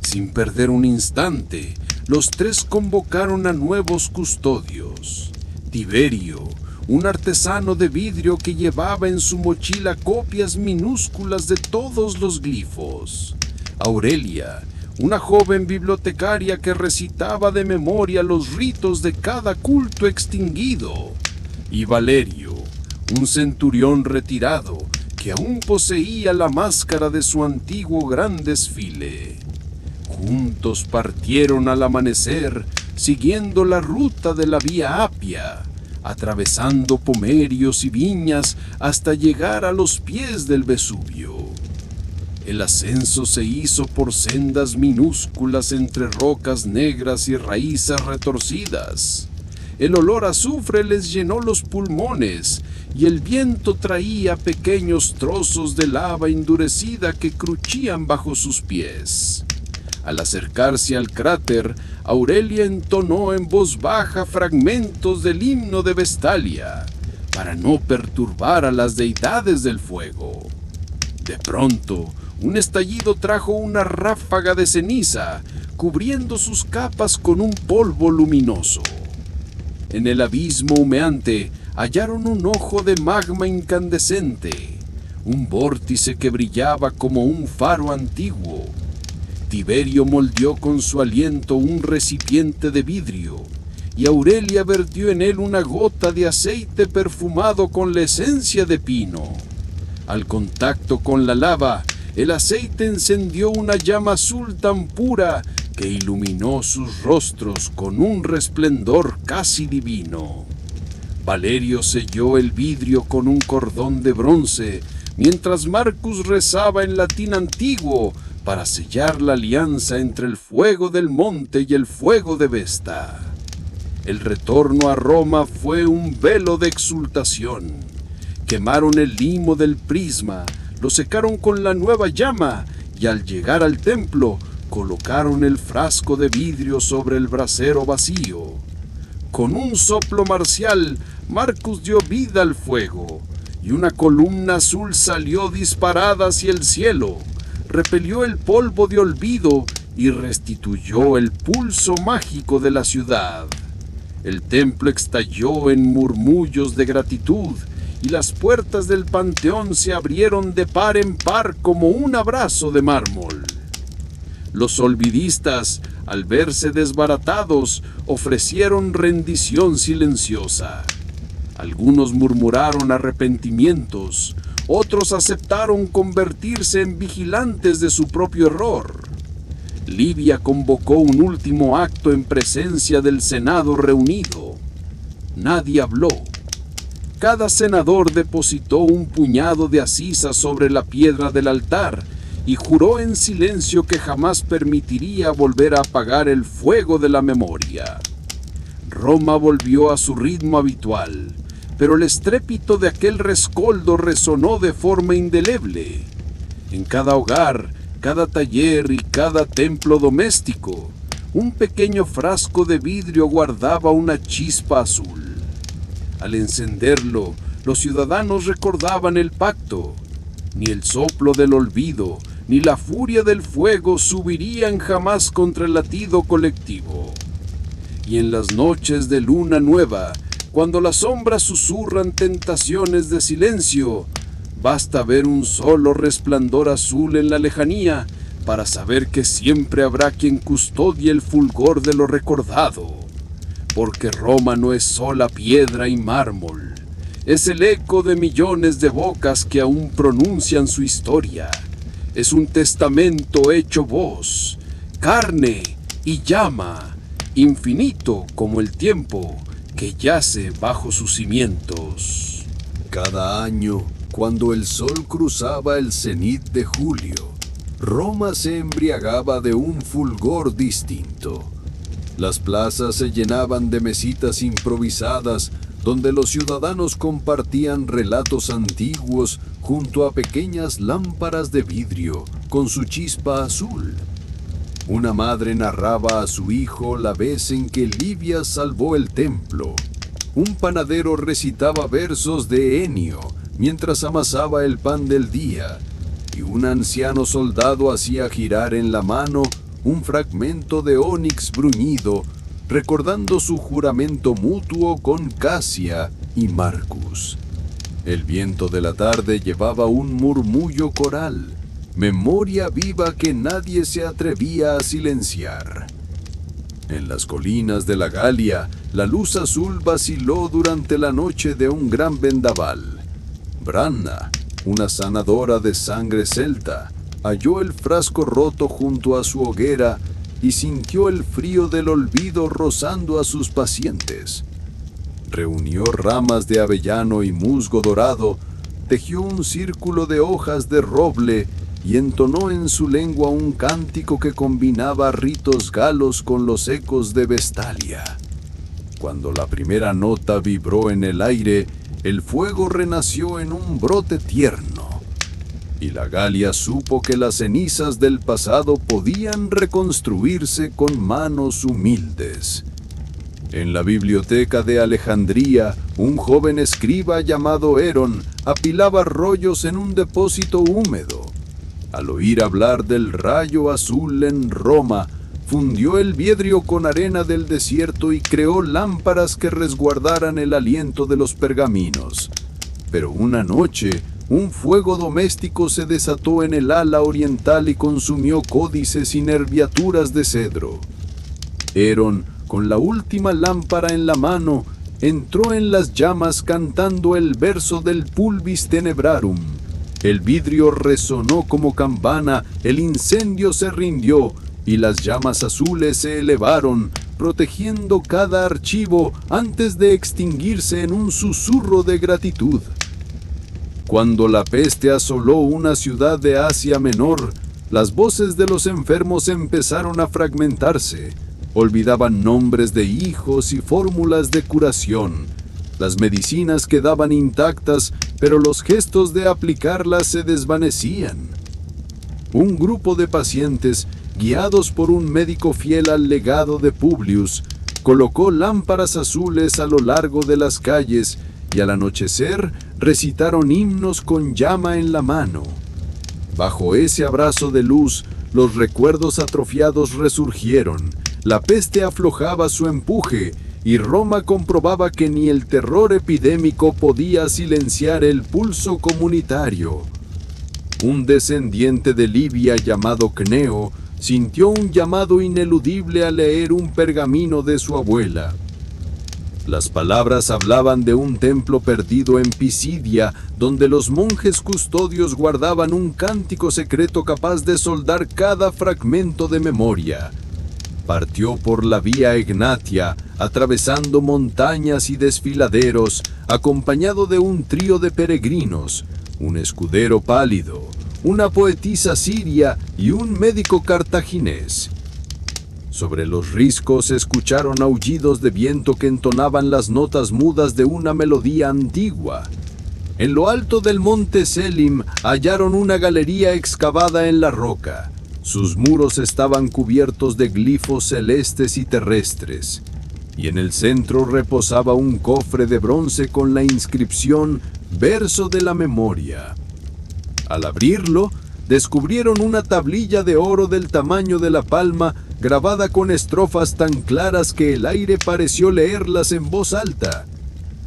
Speaker 6: Sin perder un instante, los tres convocaron a nuevos custodios. Tiberio, un artesano de vidrio que llevaba en su mochila copias minúsculas de todos los glifos. Aurelia, una joven bibliotecaria que recitaba de memoria los ritos de cada culto extinguido. Y Valerio, un centurión retirado que aún poseía la máscara de su antiguo gran desfile. Juntos partieron al amanecer, siguiendo la ruta de la Vía Apia, atravesando pomerios y viñas hasta llegar a los pies del Vesubio. El ascenso se hizo por sendas minúsculas entre rocas negras y raíces retorcidas. El olor a azufre les llenó los pulmones y el viento traía pequeños trozos de lava endurecida que crujían bajo sus pies. Al acercarse al cráter, Aurelia entonó en voz baja fragmentos del himno de Vestalia, para no perturbar a las deidades del fuego. De pronto, un estallido trajo una ráfaga de ceniza, cubriendo sus capas con un polvo luminoso. En el abismo humeante hallaron un ojo de magma incandescente, un vórtice que brillaba como un faro antiguo. Tiberio moldeó con su aliento un recipiente de vidrio, y Aurelia vertió en él una gota de aceite perfumado con la esencia de pino. Al contacto con la lava,
Speaker 5: el aceite encendió una llama azul tan pura que iluminó sus rostros con un resplendor casi divino. Valerio selló el vidrio con un cordón de bronce, mientras Marcus rezaba en latín antiguo para sellar la alianza entre el fuego del monte y el fuego de Vesta. El retorno a Roma fue un velo de exultación. Quemaron el limo del prisma, lo secaron con la nueva llama y al llegar al templo colocaron el frasco de vidrio sobre el brasero vacío. Con un soplo marcial, Marcus dio vida al fuego y una columna azul salió disparada hacia el cielo, repelió el polvo de olvido y restituyó el pulso mágico de la ciudad. El templo estalló en murmullos de gratitud y las puertas del panteón se abrieron de par en par como un abrazo de mármol. Los olvidistas, al verse desbaratados, ofrecieron rendición silenciosa. Algunos murmuraron arrepentimientos, otros aceptaron convertirse en vigilantes de su propio error. Livia convocó un último acto en presencia del Senado reunido. Nadie habló. Cada senador depositó un puñado de acisas sobre la piedra del altar y juró en silencio que jamás permitiría volver a apagar el fuego de la memoria. Roma volvió a su ritmo habitual, pero el estrépito de aquel rescoldo resonó de forma indeleble. En cada hogar, cada taller y cada templo doméstico, un pequeño frasco de vidrio guardaba una chispa azul. Al encenderlo, los ciudadanos recordaban el pacto. Ni el soplo del olvido, ni la furia del fuego subirían jamás contra el latido colectivo. Y en las noches de luna nueva, cuando las sombras susurran tentaciones de silencio, basta ver un solo resplandor azul en la lejanía para saber que siempre habrá quien custodie el fulgor de lo recordado. Porque Roma no es sola piedra y mármol, es el eco de millones de bocas que aún pronuncian su historia. Es un testamento hecho voz, carne y llama, infinito como el tiempo que yace bajo sus cimientos.
Speaker 2: Cada año, cuando el sol cruzaba el cenit de julio, Roma se embriagaba de un fulgor distinto. Las plazas se llenaban de mesitas improvisadas donde los ciudadanos compartían relatos antiguos junto a pequeñas lámparas de vidrio con su chispa azul. Una madre narraba a su hijo la vez en que Livia salvó el templo. Un panadero recitaba versos de Enio mientras amasaba el pan del día, y un anciano soldado hacía girar en la mano un fragmento de ónix bruñido, recordando su juramento mutuo con Casia y Marcus. El viento de la tarde llevaba un murmullo coral, memoria viva que nadie se atrevía a silenciar. En las colinas de la Galia, la luz azul vaciló durante la noche de un gran vendaval. Branna, una sanadora de sangre celta, halló el frasco roto junto a su hoguera y sintió el frío del olvido rozando a sus pacientes. Reunió ramas de avellano y musgo dorado, tejió un círculo de hojas de roble y entonó en su lengua un cántico que combinaba ritos galos con los ecos de Vestalia. Cuando la primera nota vibró en el aire, el fuego renació en un brote tierno, y la Galia supo que las cenizas del pasado podían reconstruirse con manos humildes. En la biblioteca de Alejandría, un joven escriba llamado Herón apilaba rollos en un depósito húmedo. Al oír hablar del rayo azul en Roma, fundió el vidrio con arena del desierto y creó lámparas que resguardaran el aliento de los pergaminos. Pero una noche, un fuego doméstico se desató en el ala oriental y consumió códices y nerviaturas de cedro. Herón, con la última lámpara en la mano, entró en las llamas cantando el verso del Pulvis Tenebrarum,
Speaker 3: El vidrio resonó como campana, el incendio se rindió y las llamas azules se elevaron, protegiendo cada archivo antes de extinguirse en un susurro de gratitud. Cuando la peste asoló una ciudad de Asia Menor, las voces de los enfermos empezaron a fragmentarse. Olvidaban nombres de hijos y fórmulas de curación. Las medicinas quedaban intactas, pero los gestos de aplicarlas se desvanecían. Un grupo de pacientes, guiados por un médico fiel al legado de Publius, colocó lámparas azules a lo largo de las calles y al anochecer recitaron himnos con llama en la mano. Bajo ese abrazo de luz, los recuerdos atrofiados resurgieron, la peste aflojaba su empuje y Roma comprobaba que ni el terror epidémico podía silenciar el pulso comunitario. Un descendiente de Libia llamado Cneo sintió un llamado ineludible al leer un pergamino de su abuela. Las palabras hablaban de un templo perdido en Pisidia, donde los monjes custodios guardaban un cántico secreto capaz de soldar cada fragmento de memoria. Partió por la vía Egnatia, atravesando montañas y desfiladeros, acompañado de un trío de peregrinos, un escudero pálido, una poetisa siria y un médico cartaginés. Sobre los riscos se escucharon aullidos de viento que entonaban las notas mudas de una melodía antigua. En lo alto del monte Selim hallaron una galería excavada en la roca. Sus muros estaban cubiertos de glifos celestes y terrestres, y en el centro reposaba un cofre de bronce con la inscripción «Verso de la memoria». Al abrirlo, descubrieron una tablilla de oro del tamaño de la palma, grabada con estrofas tan claras que el aire pareció leerlas en voz alta.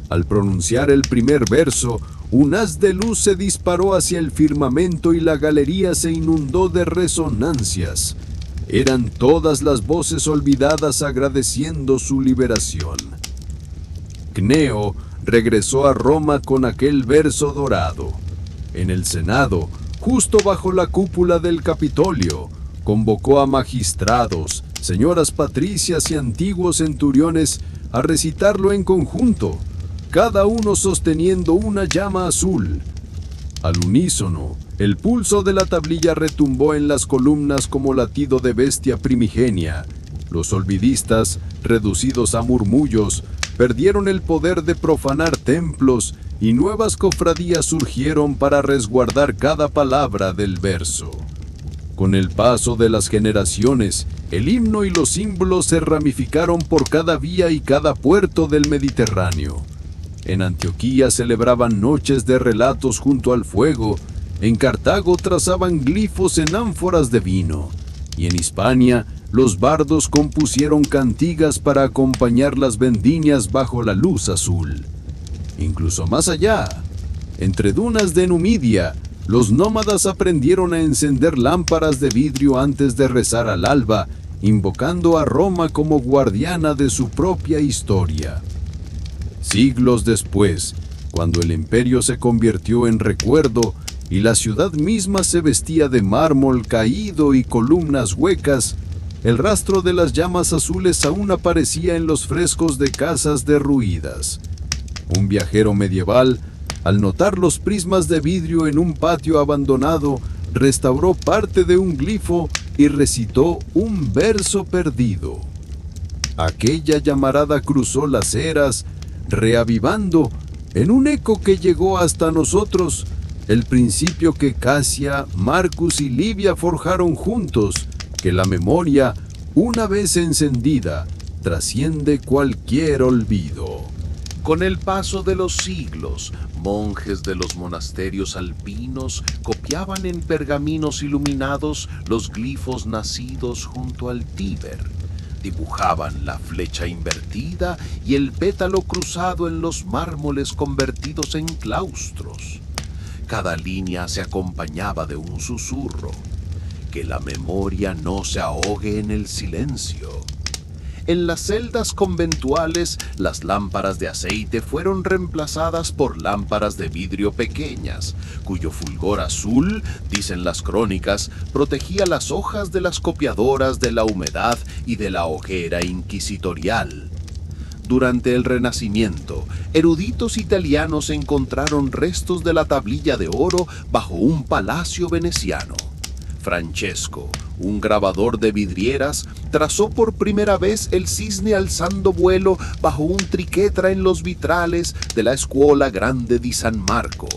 Speaker 3: Al pronunciar el primer verso, un haz de luz se disparó hacia el firmamento y la galería se inundó de resonancias. Eran todas las voces olvidadas agradeciendo su liberación. Cneo regresó a Roma con aquel verso dorado. En el Senado, justo bajo la cúpula del Capitolio, convocó a magistrados, señoras patricias y antiguos centuriones a recitarlo en conjunto, cada uno sosteniendo una llama azul. Al unísono, el pulso de la tablilla retumbó en las columnas como latido de bestia primigenia. Los olvidistas, reducidos a murmullos, perdieron el poder de profanar templos y nuevas cofradías surgieron para resguardar cada palabra del verso. Con el paso de las generaciones, el himno y los símbolos se ramificaron por cada vía y cada puerto del Mediterráneo. En Antioquía celebraban noches de relatos junto al fuego, en Cartago trazaban glifos en ánforas de vino, y en Hispania los bardos compusieron cantigas para acompañar las vendimias bajo la luz azul. Incluso más allá, entre dunas de Numidia, los nómadas aprendieron a encender lámparas de vidrio antes de rezar al alba, invocando a Roma como guardiana de su propia historia. Siglos después, cuando el imperio se convirtió en recuerdo y la ciudad misma se vestía de mármol caído y columnas huecas, el rastro de las llamas azules aún aparecía en los frescos de casas derruidas. Un viajero medieval, al notar los prismas de vidrio en un patio abandonado, restauró parte de un glifo y recitó un verso perdido. Aquella llamarada cruzó las eras, reavivando, en un eco que llegó hasta nosotros, el principio que Casia, Marcus y Livia forjaron juntos, que la memoria, una vez encendida, trasciende cualquier olvido.
Speaker 6: Con el paso de los siglos, monjes de los monasterios alpinos copiaban en pergaminos iluminados los glifos nacidos junto al Tíber. Dibujaban la flecha invertida y el pétalo cruzado en los mármoles convertidos en claustros. Cada línea se acompañaba de un susurro. Que la memoria no se ahogue en el silencio. En las celdas conventuales, las lámparas de aceite fueron reemplazadas por lámparas de vidrio pequeñas, cuyo fulgor azul, dicen las crónicas, protegía las hojas de las copiadoras de la humedad y de la hoguera inquisitorial. Durante el Renacimiento, eruditos italianos encontraron restos de la tablilla de oro bajo un palacio veneciano. Francesco, un grabador de vidrieras, trazó por primera vez el cisne alzando vuelo bajo un triquetra en los vitrales de la Scuola Grande di San Marco.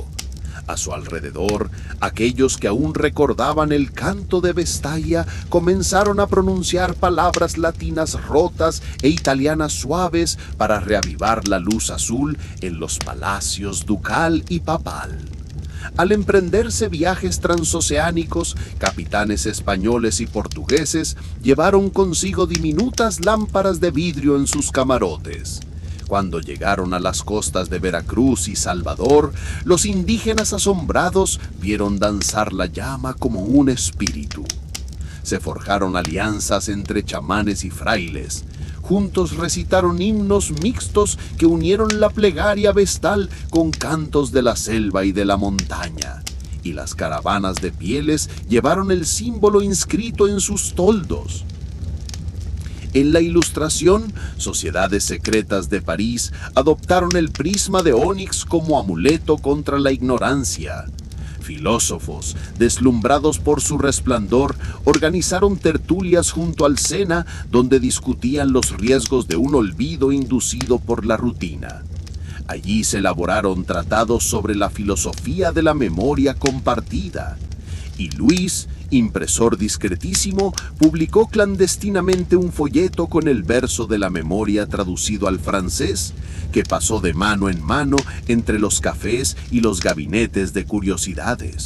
Speaker 6: A su alrededor, aquellos que aún recordaban el canto de Vestaglia comenzaron a pronunciar palabras latinas rotas e italianas suaves para reavivar la luz azul en los palacios ducal y papal. Al emprenderse viajes transoceánicos, capitanes españoles y portugueses llevaron consigo diminutas lámparas de vidrio en sus camarotes. Cuando llegaron a las costas de Veracruz y Salvador, los indígenas asombrados vieron danzar la llama como un espíritu. Se forjaron alianzas entre chamanes y frailes. Juntos recitaron himnos mixtos que unieron la plegaria vestal con cantos de la selva y de la montaña. Y las caravanas de pieles llevaron el símbolo inscrito en sus toldos. En la Ilustración, sociedades secretas de París adoptaron el prisma de ónix como amuleto contra la ignorancia. Filósofos, deslumbrados por su resplandor, organizaron tertulias junto al Sena donde discutían los riesgos de un olvido inducido por la rutina. Allí se elaboraron tratados sobre la filosofía de la memoria compartida. Y Luis, impresor discretísimo, publicó clandestinamente un folleto con el verso de la memoria traducido al francés, que pasó de mano en mano entre los cafés y los gabinetes de curiosidades.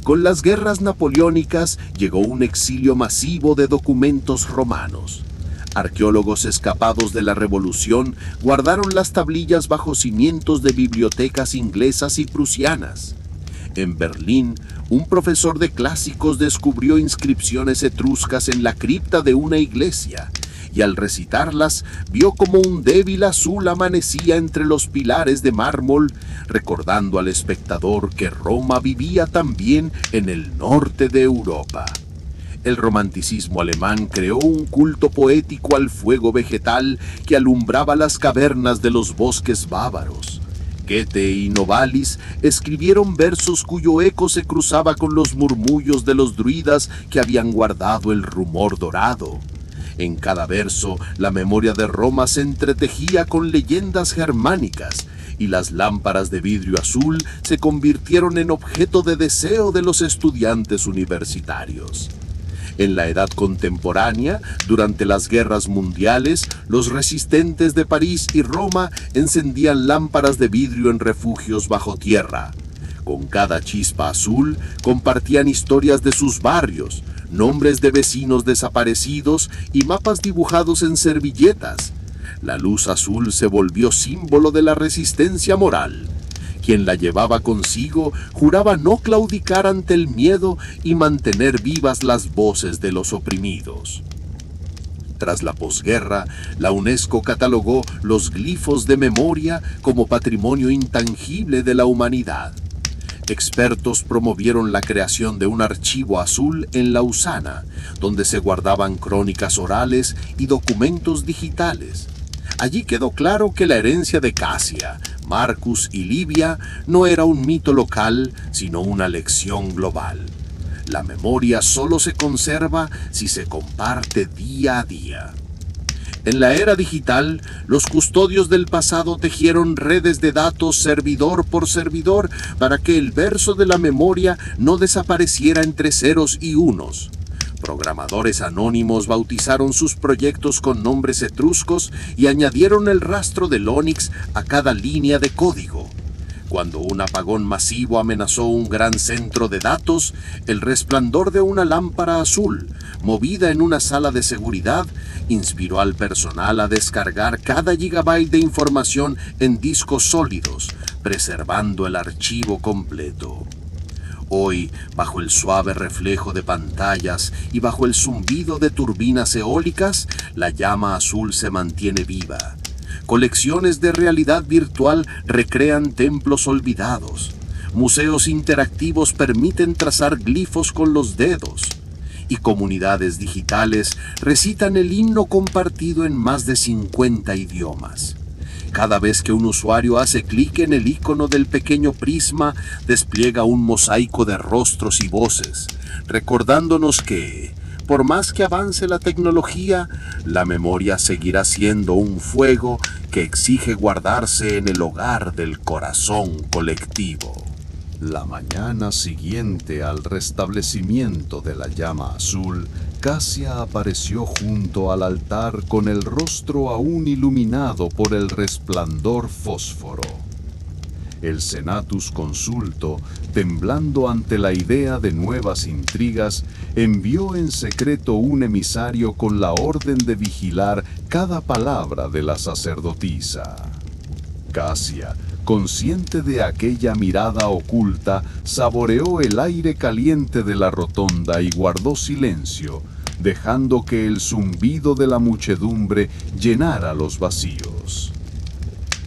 Speaker 6: Con las guerras napoleónicas llegó un exilio masivo de documentos romanos. Arqueólogos escapados de la Revolución guardaron las tablillas bajo cimientos de bibliotecas inglesas y prusianas. En Berlín, un profesor de clásicos descubrió inscripciones etruscas en la cripta de una iglesia, y al recitarlas vio como un débil azul amanecía entre los pilares de mármol, recordando al espectador que Roma vivía también en el norte de Europa. El romanticismo alemán creó un culto poético al fuego vegetal que alumbraba las cavernas de los bosques bávaros. Goethe y Novalis escribieron versos cuyo eco se cruzaba con los murmullos de los druidas que habían guardado el rumor dorado. En cada verso, la memoria de Roma se entretejía con leyendas germánicas, y las lámparas de vidrio azul se convirtieron en objeto de deseo de los estudiantes universitarios. En la edad contemporánea, durante las guerras mundiales, los resistentes de París y Roma encendían lámparas de vidrio en refugios bajo tierra. Con cada chispa azul compartían historias de sus barrios, nombres de vecinos desaparecidos y mapas dibujados en servilletas. La luz azul se volvió símbolo de la resistencia moral. Quien la llevaba consigo juraba no claudicar ante el miedo y mantener vivas las voces de los oprimidos. Tras la posguerra, la UNESCO catalogó los glifos de memoria como patrimonio intangible de la humanidad. Expertos promovieron la creación de un archivo azul en Lausana, donde se guardaban crónicas orales y documentos digitales. Allí quedó claro que la herencia de Casia, Marcus y Livia no era un mito local, sino una lección global. La memoria solo se conserva si se comparte día a día. En la era digital, los custodios del pasado tejieron redes de datos servidor por servidor para que el verso de la memoria no desapareciera entre ceros y unos. Programadores anónimos bautizaron sus proyectos con nombres etruscos y añadieron el rastro del ónix a cada línea de código. Cuando un apagón masivo amenazó un gran centro de datos, el resplandor de una lámpara azul, movida en una sala de seguridad, inspiró al personal a descargar cada gigabyte de información en discos sólidos, preservando el archivo completo.
Speaker 5: Hoy, bajo el suave reflejo de pantallas y bajo el zumbido de turbinas eólicas, la llama azul se mantiene viva. Colecciones de realidad virtual recrean templos olvidados. Museos interactivos permiten trazar glifos con los dedos. Y comunidades digitales recitan el himno compartido en más de 50 idiomas. Cada vez que un usuario hace clic en el icono del pequeño prisma, despliega un mosaico de rostros y voces, recordándonos que, por más que avance la tecnología, la memoria seguirá siendo un fuego que exige guardarse en el hogar del corazón colectivo.
Speaker 3: La mañana siguiente al restablecimiento de la llama azul, Cassia apareció junto al altar con el rostro aún iluminado por el resplandor fósforo. El Senatus Consulto, temblando ante la idea de nuevas intrigas, envió en secreto un emisario con la orden de vigilar cada palabra de la sacerdotisa. Cassia, consciente de aquella mirada oculta, saboreó el aire caliente de la rotonda y guardó silencio, dejando que el zumbido de la muchedumbre llenara los vacíos.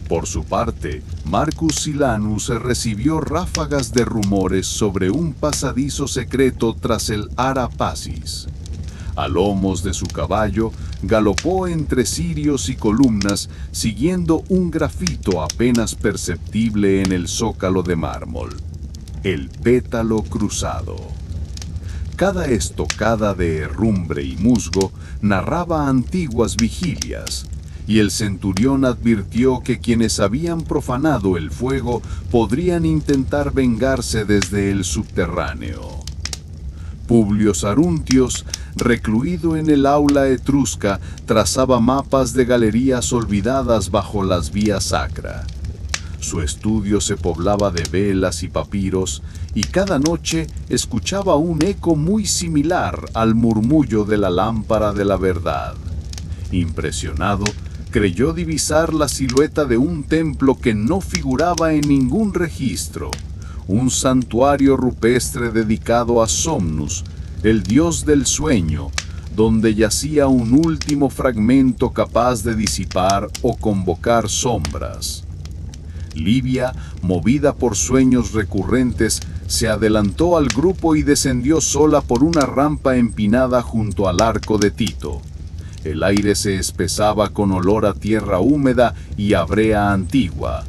Speaker 3: Por su parte, Marcus Silanus recibió ráfagas de rumores sobre un pasadizo secreto tras el Ara Pacis. A lomos de su caballo, galopó entre cirios y columnas, siguiendo un grafito apenas perceptible en el zócalo de mármol: el pétalo cruzado. Cada estocada de herrumbre y musgo narraba antiguas vigilias, y el centurión advirtió que quienes habían profanado el fuego podrían intentar vengarse desde el subterráneo. Publio Saruntios, recluido en el aula etrusca, trazaba mapas de galerías olvidadas bajo las vías sacra. Su estudio se poblaba de velas y papiros, y cada noche escuchaba un eco muy similar al murmullo de la lámpara de la verdad. Impresionado, creyó divisar la silueta de un templo que no figuraba en ningún registro, un santuario rupestre dedicado a Somnus, el dios del sueño, donde yacía un último fragmento capaz de disipar o convocar sombras. Livia, movida por sueños recurrentes, se adelantó al grupo y descendió sola por una rampa empinada junto al arco de Tito. El aire se espesaba con olor a tierra húmeda y a brea antigua.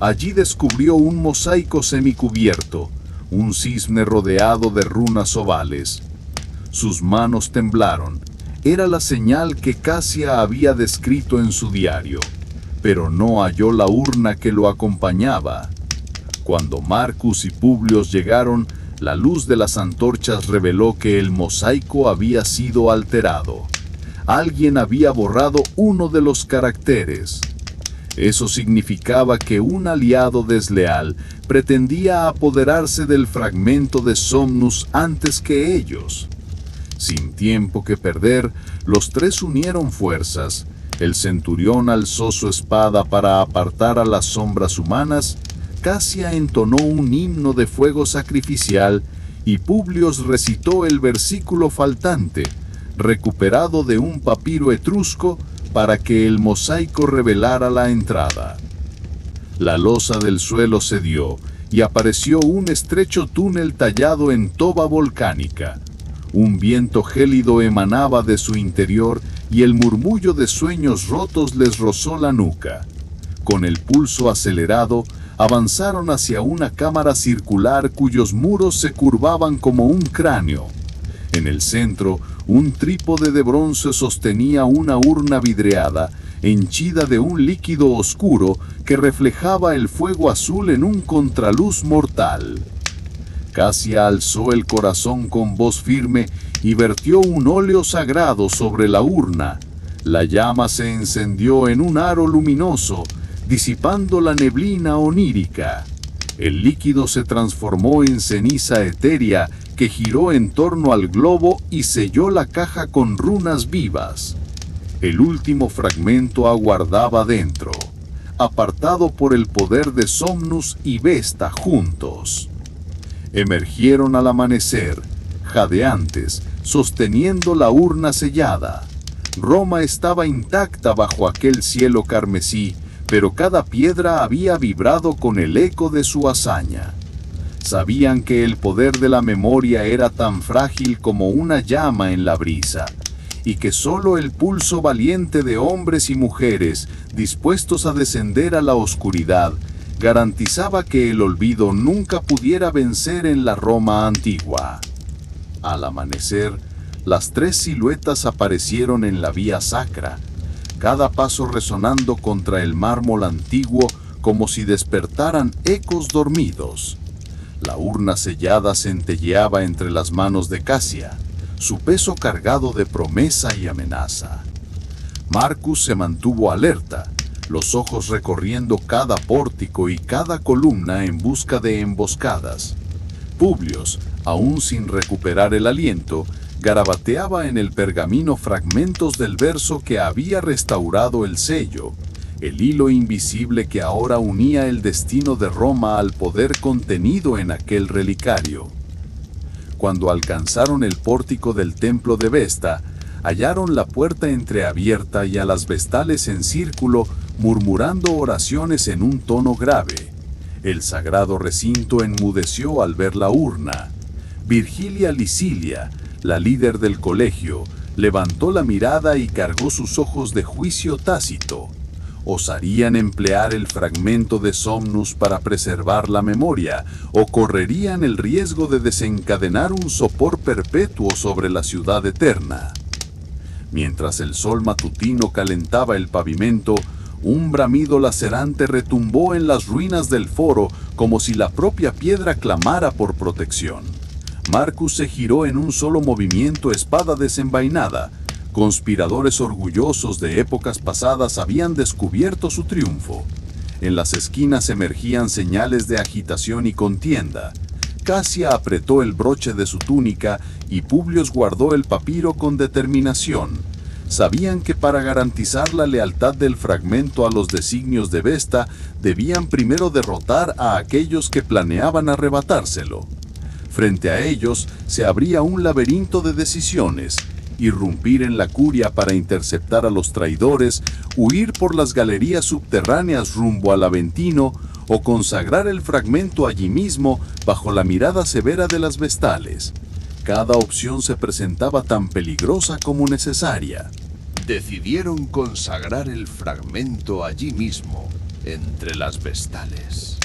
Speaker 3: Allí descubrió un mosaico semicubierto, un cisne rodeado de runas ovales. Sus manos temblaron. Era la señal que Cassia había descrito en su diario, pero no halló la urna que lo acompañaba. Cuando Marcus y Publio llegaron, la luz de las antorchas reveló que el mosaico había sido alterado. Alguien había borrado uno de los caracteres. Eso significaba que un aliado desleal pretendía apoderarse del fragmento de Somnus antes que ellos. Sin tiempo que perder, los tres unieron fuerzas. El centurión alzó su espada para apartar a las sombras humanas, Cassia entonó un himno de fuego sacrificial y Publio recitó el versículo faltante, recuperado de un papiro etrusco, para que el mosaico revelara la entrada. La losa del suelo cedió y apareció un estrecho túnel tallado en toba volcánica. Un viento gélido emanaba de su interior y el murmullo de sueños rotos les rozó la nuca. Con el pulso acelerado, avanzaron hacia una cámara circular cuyos muros se curvaban como un cráneo. En el centro, un trípode de bronce sostenía una urna vidriada, henchida de un líquido oscuro que reflejaba el fuego azul en un contraluz mortal. Cassia alzó el corazón con voz firme y vertió un óleo sagrado sobre la urna. La llama se encendió en un aro luminoso, disipando la neblina onírica. El líquido se transformó en ceniza etérea que giró en torno al globo y selló la caja con runas vivas. El último fragmento aguardaba dentro, apartado por el poder de Somnus y Vesta juntos.
Speaker 4: Emergieron al amanecer, jadeantes, sosteniendo la urna sellada. Roma estaba intacta bajo aquel cielo carmesí, pero cada piedra había vibrado con el eco de su hazaña. Sabían que el poder de la memoria era tan frágil como una llama en la brisa, y que solo el pulso valiente de hombres y mujeres dispuestos a descender a la oscuridad garantizaba que el olvido nunca pudiera vencer en la Roma antigua. Al amanecer, las tres siluetas aparecieron en la vía sacra, cada paso resonando contra el mármol antiguo como si despertaran ecos dormidos. La urna sellada centelleaba entre las manos de Casia, su peso cargado de promesa y amenaza. Marcus se mantuvo alerta, los ojos recorriendo cada pórtico y cada columna en busca de emboscadas. Publio, aún sin recuperar el aliento, garabateaba en el pergamino fragmentos del verso que había restaurado el sello, el hilo invisible que ahora unía el destino de Roma al poder contenido en aquel relicario. Cuando alcanzaron el pórtico del templo de Vesta, hallaron la puerta entreabierta y a las vestales en círculo murmurando oraciones en un tono grave. El sagrado recinto enmudeció al ver la urna. Virgilia Licilia, la líder del colegio, levantó la mirada y cargó sus ojos de juicio tácito. ¿Osarían emplear el fragmento de Somnus para preservar la memoria, o correrían el riesgo de desencadenar un sopor perpetuo sobre la ciudad eterna? Mientras el sol matutino calentaba el pavimento, un bramido lacerante retumbó en las ruinas del foro como si la propia piedra clamara por protección. Marcus se giró en un solo movimiento, espada desenvainada. Conspiradores orgullosos de épocas pasadas habían descubierto su triunfo. En las esquinas emergían señales de agitación y contienda. Casia apretó el broche de su túnica y Publio guardó el papiro con determinación. Sabían que para garantizar la lealtad del fragmento a los designios de Vesta, debían primero derrotar a aquellos que planeaban arrebatárselo. Frente a ellos se abría un laberinto de decisiones: irrumpir en la curia para interceptar a los traidores, huir por las galerías subterráneas rumbo al Aventino, o consagrar el fragmento allí mismo bajo la mirada severa de las vestales. Cada opción se presentaba tan peligrosa como necesaria.
Speaker 6: Decidieron consagrar el fragmento allí mismo, entre las vestales.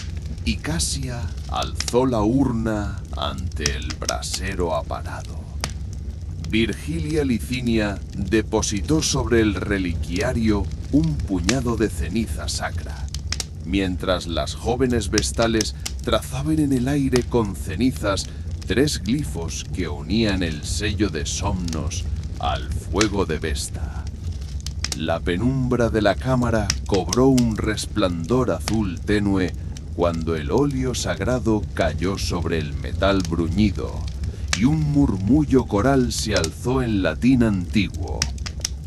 Speaker 6: Y Casia alzó la urna ante el brasero apagado. Virgilia Licinia depositó sobre el reliquiario un puñado de ceniza sacra, mientras las jóvenes vestales trazaban en el aire con cenizas 3 glifos que unían el sello de Somnos al fuego de Vesta. La penumbra de la cámara cobró un resplandor azul tenue cuando el óleo sagrado cayó sobre el metal bruñido, y un murmullo coral se alzó en latín antiguo: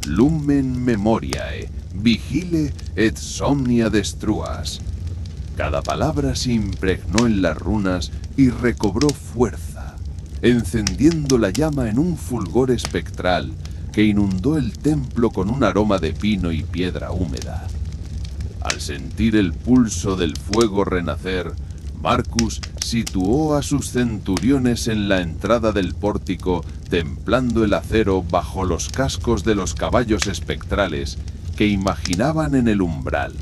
Speaker 6: Lumen memoriae, vigile et somnia destruas. Cada palabra se impregnó en las runas y recobró fuerza, encendiendo la llama en un fulgor espectral que inundó el templo con un aroma de pino y piedra húmeda. Al sentir el pulso del fuego renacer, Marcus situó a sus centuriones en la entrada del pórtico, templando el acero bajo los cascos de los caballos espectrales que imaginaban en el umbral.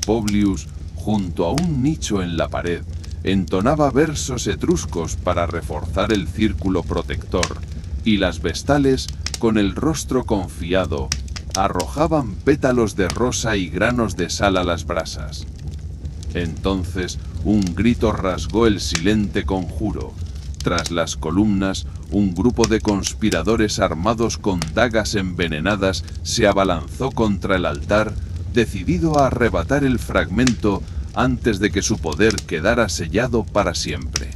Speaker 6: Publio, junto a un nicho en la pared, entonaba versos etruscos para reforzar el círculo protector, y las vestales, con el rostro confiado, arrojaban pétalos de rosa y granos de sal a las brasas. Entonces un grito rasgó el silente conjuro. Tras las columnas, un grupo de conspiradores armados con dagas envenenadas se abalanzó contra el altar, decidido a arrebatar el fragmento antes de que su poder quedara sellado para siempre.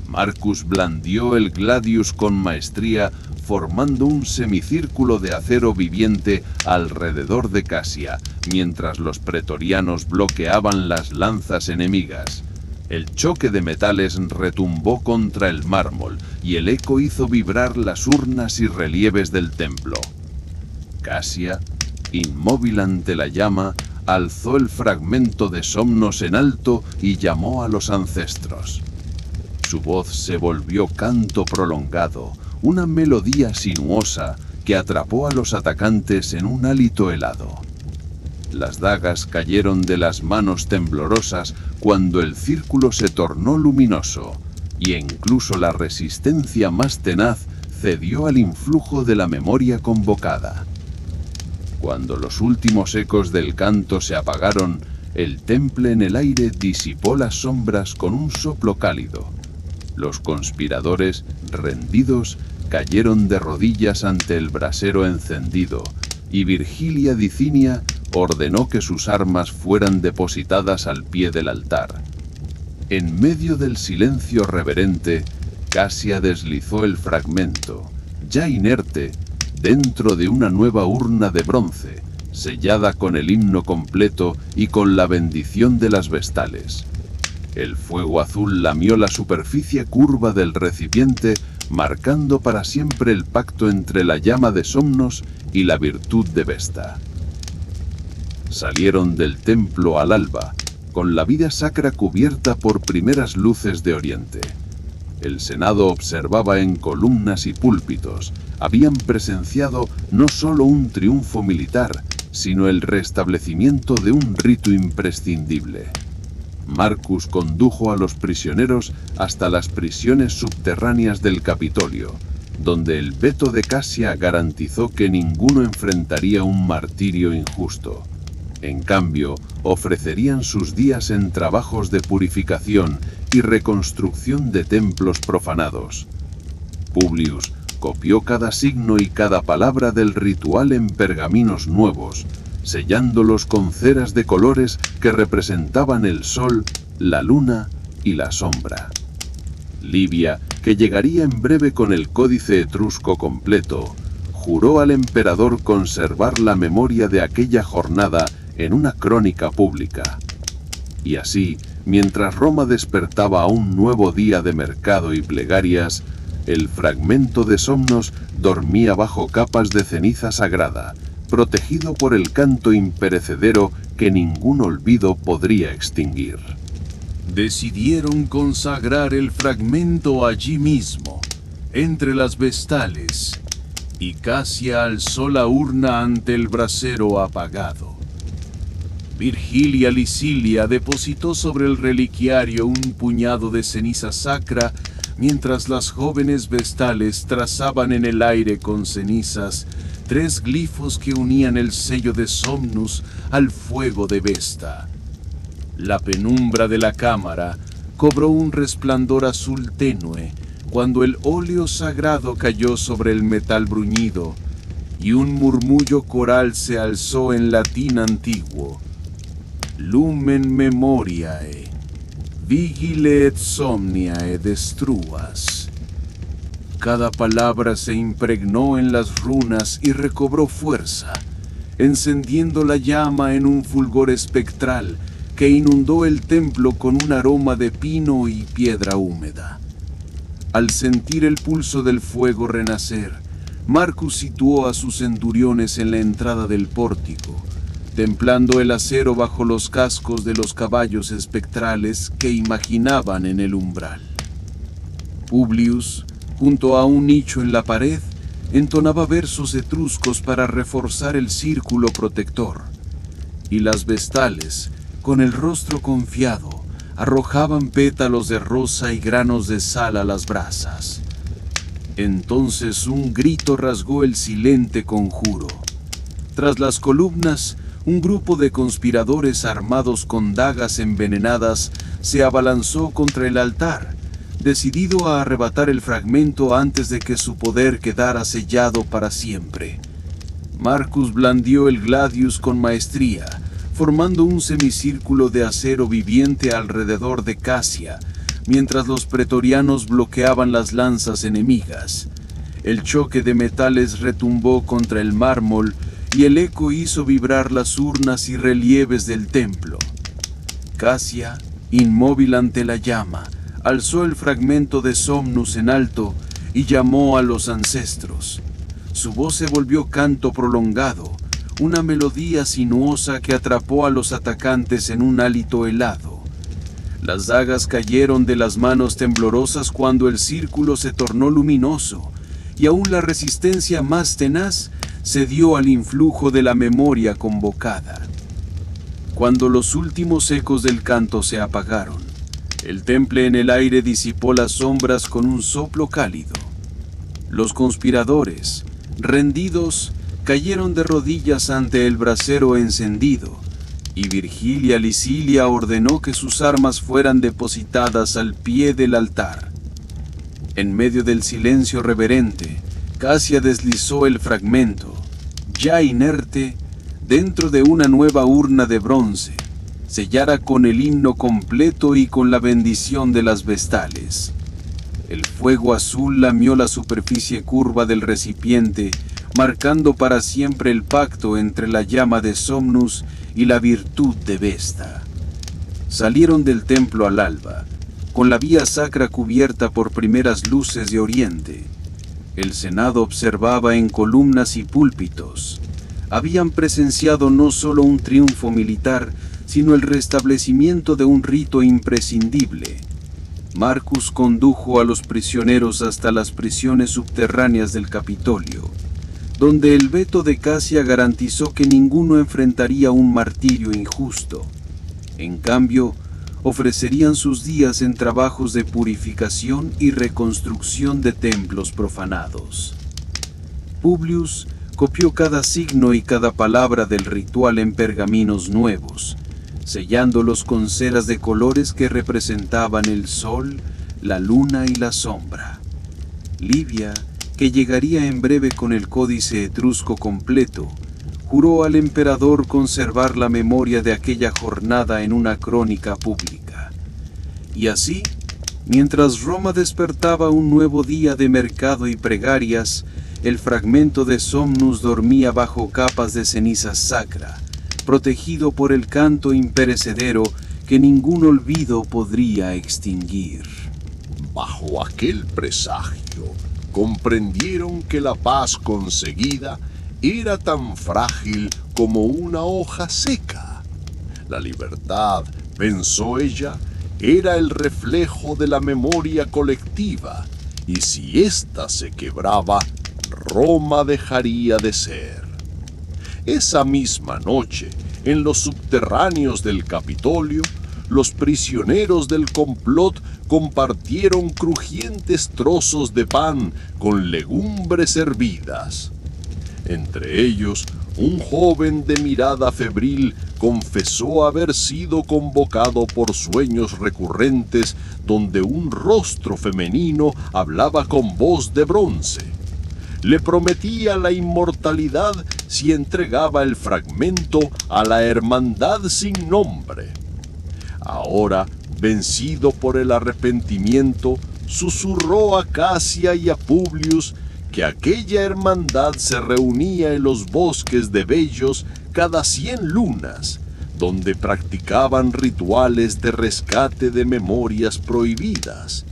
Speaker 6: Marcus blandió el gladius con maestría, formando un semicírculo de acero viviente alrededor de Casia, mientras los pretorianos bloqueaban las lanzas enemigas.
Speaker 5: El choque de metales retumbó contra el mármol y el eco hizo vibrar las urnas y relieves del templo. Casia, inmóvil ante la llama, alzó el fragmento de Somnos en alto y llamó a los ancestros. Su voz se volvió canto prolongado, una melodía sinuosa que atrapó a los atacantes en un hálito helado. Las dagas cayeron de las manos temblorosas cuando el círculo se tornó luminoso, y incluso la resistencia más tenaz cedió al influjo de la memoria convocada. Cuando los últimos ecos del canto se apagaron, el temple en el aire disipó las sombras con un soplo cálido. Los conspiradores, rendidos, cayeron de rodillas ante el brasero encendido, y Virgilia Dicinia ordenó que sus armas fueran depositadas al pie del altar. En medio del silencio reverente, Casia deslizó el fragmento, ya inerte, dentro de una nueva urna de bronce, sellada con el himno completo y con la bendición de las vestales. El fuego azul lamió la superficie curva del recipiente, marcando para siempre el pacto entre la llama de Somnos y la virtud de Vesta. Salieron del templo al alba, con la vida sacra cubierta por primeras luces de oriente. El Senado observaba en columnas y púlpitos. Habían presenciado no solo un triunfo militar, sino el restablecimiento de un rito imprescindible. Marcus condujo a los prisioneros hasta las prisiones subterráneas del Capitolio, donde el veto de Casia garantizó que ninguno enfrentaría un martirio injusto. En cambio, ofrecerían sus días en trabajos de purificación y reconstrucción de templos profanados. Publius copió cada signo y cada palabra del ritual en pergaminos nuevos, sellándolos con ceras de colores que representaban el sol, la luna y la sombra. Livia, que llegaría en breve con el códice etrusco completo, juró al emperador conservar la memoria de aquella jornada en una crónica pública. Y así, mientras Roma despertaba a un nuevo día de mercado y plegarias, el fragmento de Somnos dormía bajo capas de ceniza sagrada, protegido por el canto imperecedero que ningún olvido podría extinguir.
Speaker 6: Decidieron consagrar el fragmento allí mismo, entre las vestales, y Casia alzó la urna ante el brasero apagado. Virgilia Licilia depositó sobre el reliquiario un puñado de ceniza sacra, mientras las jóvenes vestales trazaban en el aire con cenizas 3 glifos que unían el sello de Somnus al fuego de Vesta. La penumbra de la cámara cobró un resplandor azul tenue cuando el óleo sagrado cayó sobre el metal bruñido, y un murmullo coral se alzó en latín antiguo: Lumen memoriae, vigile et somniae destruas. Cada palabra se impregnó en las runas y recobró fuerza, encendiendo la llama en un fulgor espectral que inundó el templo con un aroma de pino y piedra húmeda. Al sentir el pulso del fuego renacer, Marcus situó a sus centuriones en la entrada del pórtico, templando el acero bajo los cascos de los caballos espectrales que imaginaban en el umbral. Publius, junto a un nicho en la pared, entonaba versos etruscos para reforzar el círculo protector, y las vestales, con el rostro confiado, arrojaban pétalos de rosa y granos de sal a las brasas. Entonces un grito rasgó el silente conjuro. Tras las columnas, un grupo de conspiradores armados con dagas envenenadas se abalanzó contra el altar, decidido a arrebatar el fragmento antes de que su poder quedara sellado para siempre. Marcus blandió el gladius con maestría, formando un semicírculo de acero viviente alrededor de Casia, mientras los pretorianos bloqueaban las lanzas enemigas. El choque de metales retumbó contra el mármol y el eco hizo vibrar las urnas y relieves del templo. Casia,
Speaker 7: Inmóvil ante la llama, alzó el fragmento de Somnus en alto y llamó a los ancestros. Su voz se volvió canto prolongado, una melodía sinuosa que atrapó a los atacantes en un hálito helado. Las dagas cayeron de las manos temblorosas cuando el círculo se tornó luminoso, y aún la resistencia más tenaz cedió al influjo de la memoria convocada. Cuando los últimos ecos del canto se apagaron, el temple en el aire disipó las sombras con un soplo cálido. Los conspiradores, rendidos, cayeron de rodillas ante el brasero encendido, y Virgilia Licilia ordenó que sus armas fueran depositadas al pie del altar. En medio del silencio reverente, Casia deslizó el fragmento, ya inerte, dentro de una nueva urna de bronce, sellara con el himno completo y con la bendición de las vestales. El fuego azul lamió la superficie curva del recipiente, marcando para siempre el pacto entre la llama de Somnus y la virtud de Vesta. Salieron del templo al alba, con la vía sacra cubierta por primeras luces de oriente. El Senado observaba en columnas y púlpitos. Habían presenciado no solo un triunfo militar, sino el restablecimiento de un rito imprescindible. Marcus condujo a los prisioneros hasta las prisiones subterráneas del Capitolio, donde el veto de Casia garantizó que ninguno enfrentaría un martirio injusto. En cambio, ofrecerían sus días en trabajos de purificación y reconstrucción de templos profanados. Publius copió cada signo y cada palabra del ritual en pergaminos nuevos, sellándolos con ceras de colores que representaban el sol, la luna y la sombra. Livia, que llegaría en breve con el códice etrusco completo, juró al emperador conservar la memoria de aquella jornada en una crónica pública. Y así, mientras Roma despertaba un nuevo día de mercado y plegarias, el fragmento de Somnus dormía bajo capas de ceniza sacra, protegido por el canto imperecedero que ningún olvido podría extinguir.
Speaker 6: Bajo aquel presagio, comprendieron que la paz conseguida era tan frágil como una hoja seca. La libertad, pensó ella, era el reflejo de la memoria colectiva, y si ésta se quebraba, Roma dejaría de ser. Esa misma noche, en los subterráneos del Capitolio, los prisioneros del complot compartieron crujientes trozos de pan con legumbres hervidas. Entre ellos, un joven de mirada febril confesó haber sido convocado por sueños recurrentes donde un rostro femenino hablaba con voz de bronce. Le prometía la inmortalidad si entregaba el fragmento a la hermandad sin nombre. Ahora, vencido por el arrepentimiento, susurró a Casia y a Publius que aquella hermandad se reunía en los bosques de Bellos cada 100 lunas, donde practicaban rituales de rescate de memorias prohibidas.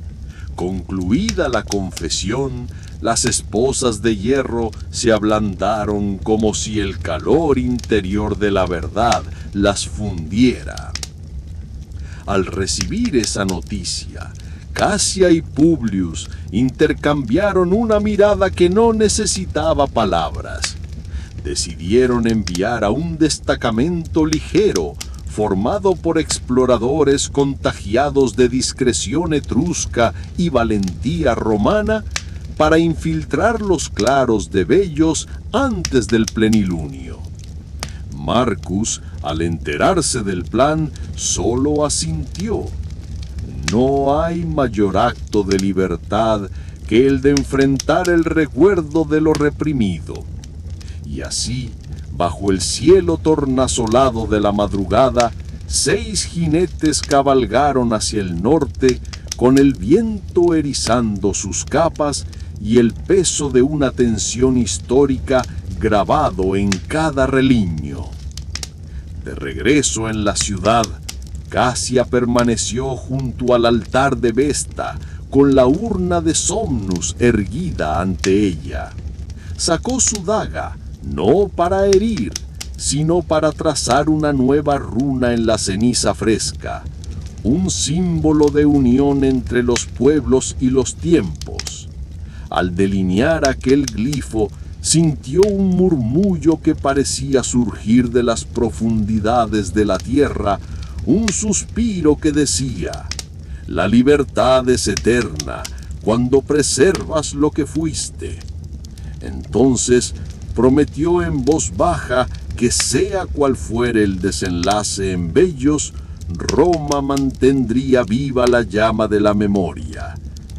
Speaker 6: Concluida la confesión, las esposas de hierro se ablandaron como si el calor interior de la verdad las fundiera. Al recibir esa noticia, Casia y Publius intercambiaron una mirada que no necesitaba palabras. Decidieron enviar a un destacamento ligero, formado por exploradores contagiados de discreción etrusca y valentía romana, para infiltrar los claros de Bellos antes del plenilunio. Marcus, al enterarse del plan, solo asintió. No hay mayor acto de libertad que el de enfrentar el recuerdo de lo reprimido. Y así, bajo el cielo tornasolado de la madrugada, 6 jinetes cabalgaron hacia el norte, con el viento erizando sus capas y el peso de una tensión histórica grabado en cada reliño. De regreso en la ciudad,
Speaker 5: Casia permaneció junto al altar de Vesta, con la urna de Somnus erguida ante ella. Sacó su daga, no para herir, sino para trazar una nueva runa en la ceniza fresca, un símbolo de unión entre los pueblos y los tiempos. Al delinear aquel glifo, sintió un murmullo que parecía surgir de las profundidades de la tierra, un suspiro que decía: la libertad es eterna cuando preservas lo que fuiste. Entonces prometió en voz baja que sea cual fuere el desenlace en Bellos, Roma mantendría viva la llama de la memoria,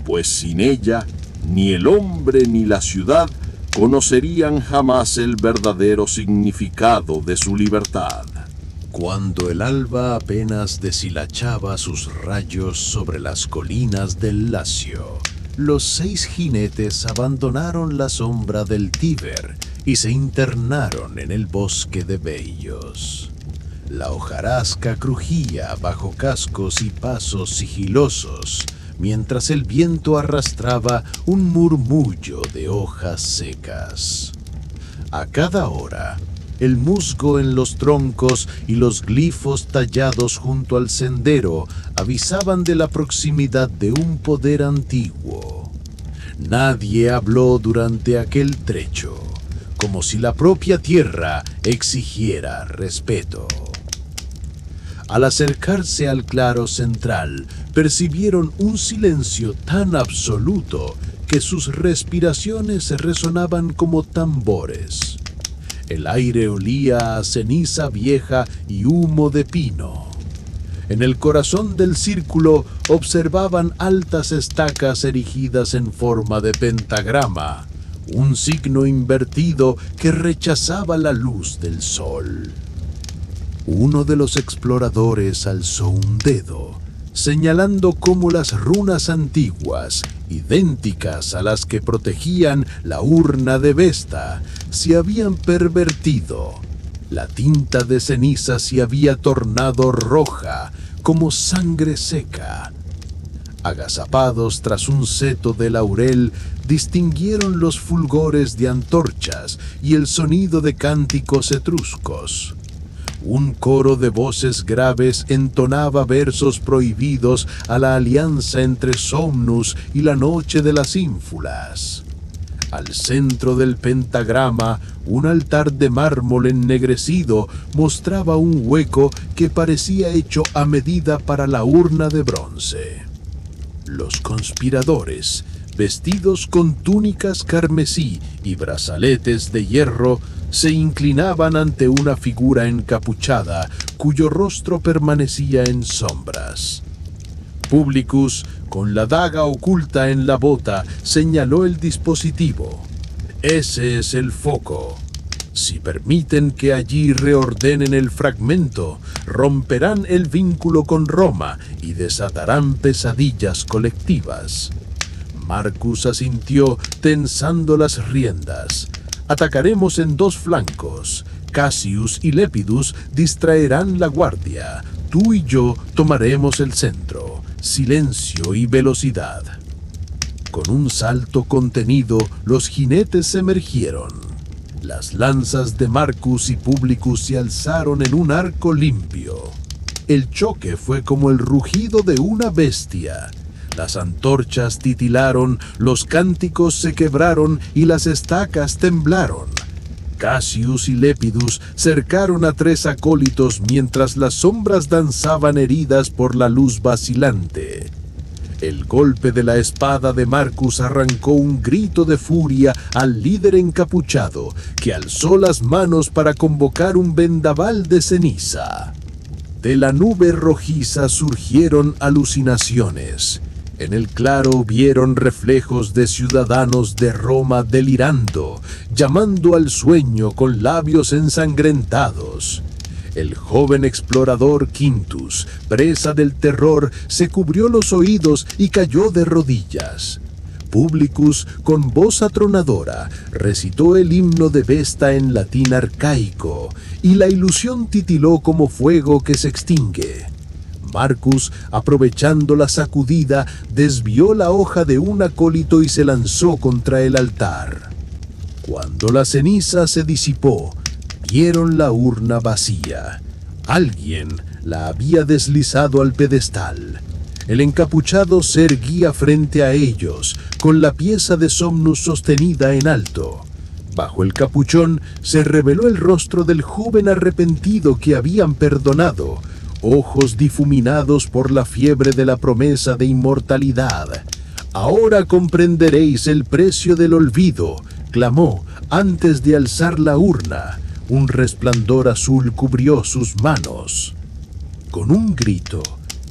Speaker 5: pues sin ella ni el hombre ni la ciudad conocerían jamás el verdadero significado de su libertad.
Speaker 6: Cuando el alba apenas deshilachaba sus rayos sobre las colinas del Lacio, los 6 jinetes abandonaron la sombra del Tíber y se internaron en el bosque de Bellos. La hojarasca crujía bajo cascos y pasos sigilosos, mientras el viento arrastraba un murmullo de hojas secas. A cada hora, el musgo en los troncos y los glifos tallados junto al sendero avisaban de la proximidad de un poder antiguo. Nadie habló durante aquel trecho, como si la propia tierra exigiera respeto. Al acercarse al claro central, percibieron un silencio tan absoluto que sus respiraciones resonaban como tambores. El aire olía a ceniza vieja y humo de pino. En el corazón del círculo observaban altas estacas erigidas en forma de pentagrama, un signo invertido que rechazaba la luz del sol. Uno de los exploradores alzó un dedo, señalando cómo las runas antiguas, idénticas a las que protegían la urna de Vesta, se habían pervertido. La tinta de ceniza se había tornado roja, como sangre seca. Agazapados tras un seto de laurel, distinguieron los fulgores de antorchas y el sonido de cánticos etruscos. Un coro de voces graves entonaba versos prohibidos a la alianza entre Somnus y la noche de las ínfulas. Al centro del pentagrama, un altar de mármol ennegrecido mostraba un hueco que parecía hecho a medida para la urna de bronce. Los conspiradores, vestidos con túnicas carmesí y brazaletes de hierro, se inclinaban ante una figura encapuchada cuyo rostro permanecía en sombras. Publicus, con la daga oculta en la bota, señaló el dispositivo. Ese es el foco. Si permiten que allí reordenen el fragmento, romperán el vínculo con Roma y desatarán pesadillas colectivas. Marcus asintió, tensando las riendas. Atacaremos en 2 flancos. Cassius y Lepidus distraerán la guardia. Tú y yo tomaremos el centro. Silencio y velocidad. Con un salto contenido, los jinetes emergieron. Las lanzas de Marcus y Publicus se alzaron en un arco limpio. El choque fue como el rugido de una bestia. Las antorchas titilaron, los cánticos se quebraron y las estacas temblaron. Cassius y Lepidus cercaron a 3 acólitos mientras las sombras danzaban heridas por la luz vacilante. El golpe de la espada de Marcus arrancó un grito de furia al líder encapuchado, que alzó las manos para convocar un vendaval de ceniza. De la nube rojiza surgieron alucinaciones. En el claro vieron reflejos de ciudadanos de Roma delirando, llamando al sueño con labios ensangrentados. El joven explorador Quintus, presa del terror, se cubrió los oídos y cayó de rodillas. Publicus, con voz atronadora, recitó el himno de Vesta en latín arcaico, y la ilusión titiló como fuego que se extingue.
Speaker 3: Marcus, aprovechando la sacudida, desvió la hoja de un acólito y se lanzó contra el altar. Cuando la ceniza se disipó, vieron la urna vacía. Alguien la había deslizado al pedestal. El encapuchado se erguía frente a ellos, con la pieza de Somnus sostenida en alto. Bajo el capuchón se reveló el rostro del joven arrepentido que habían perdonado, ojos difuminados por la fiebre de la promesa de inmortalidad. «Ahora comprenderéis el precio del olvido», clamó antes de alzar la urna. Un resplandor azul cubrió sus manos. Con un grito,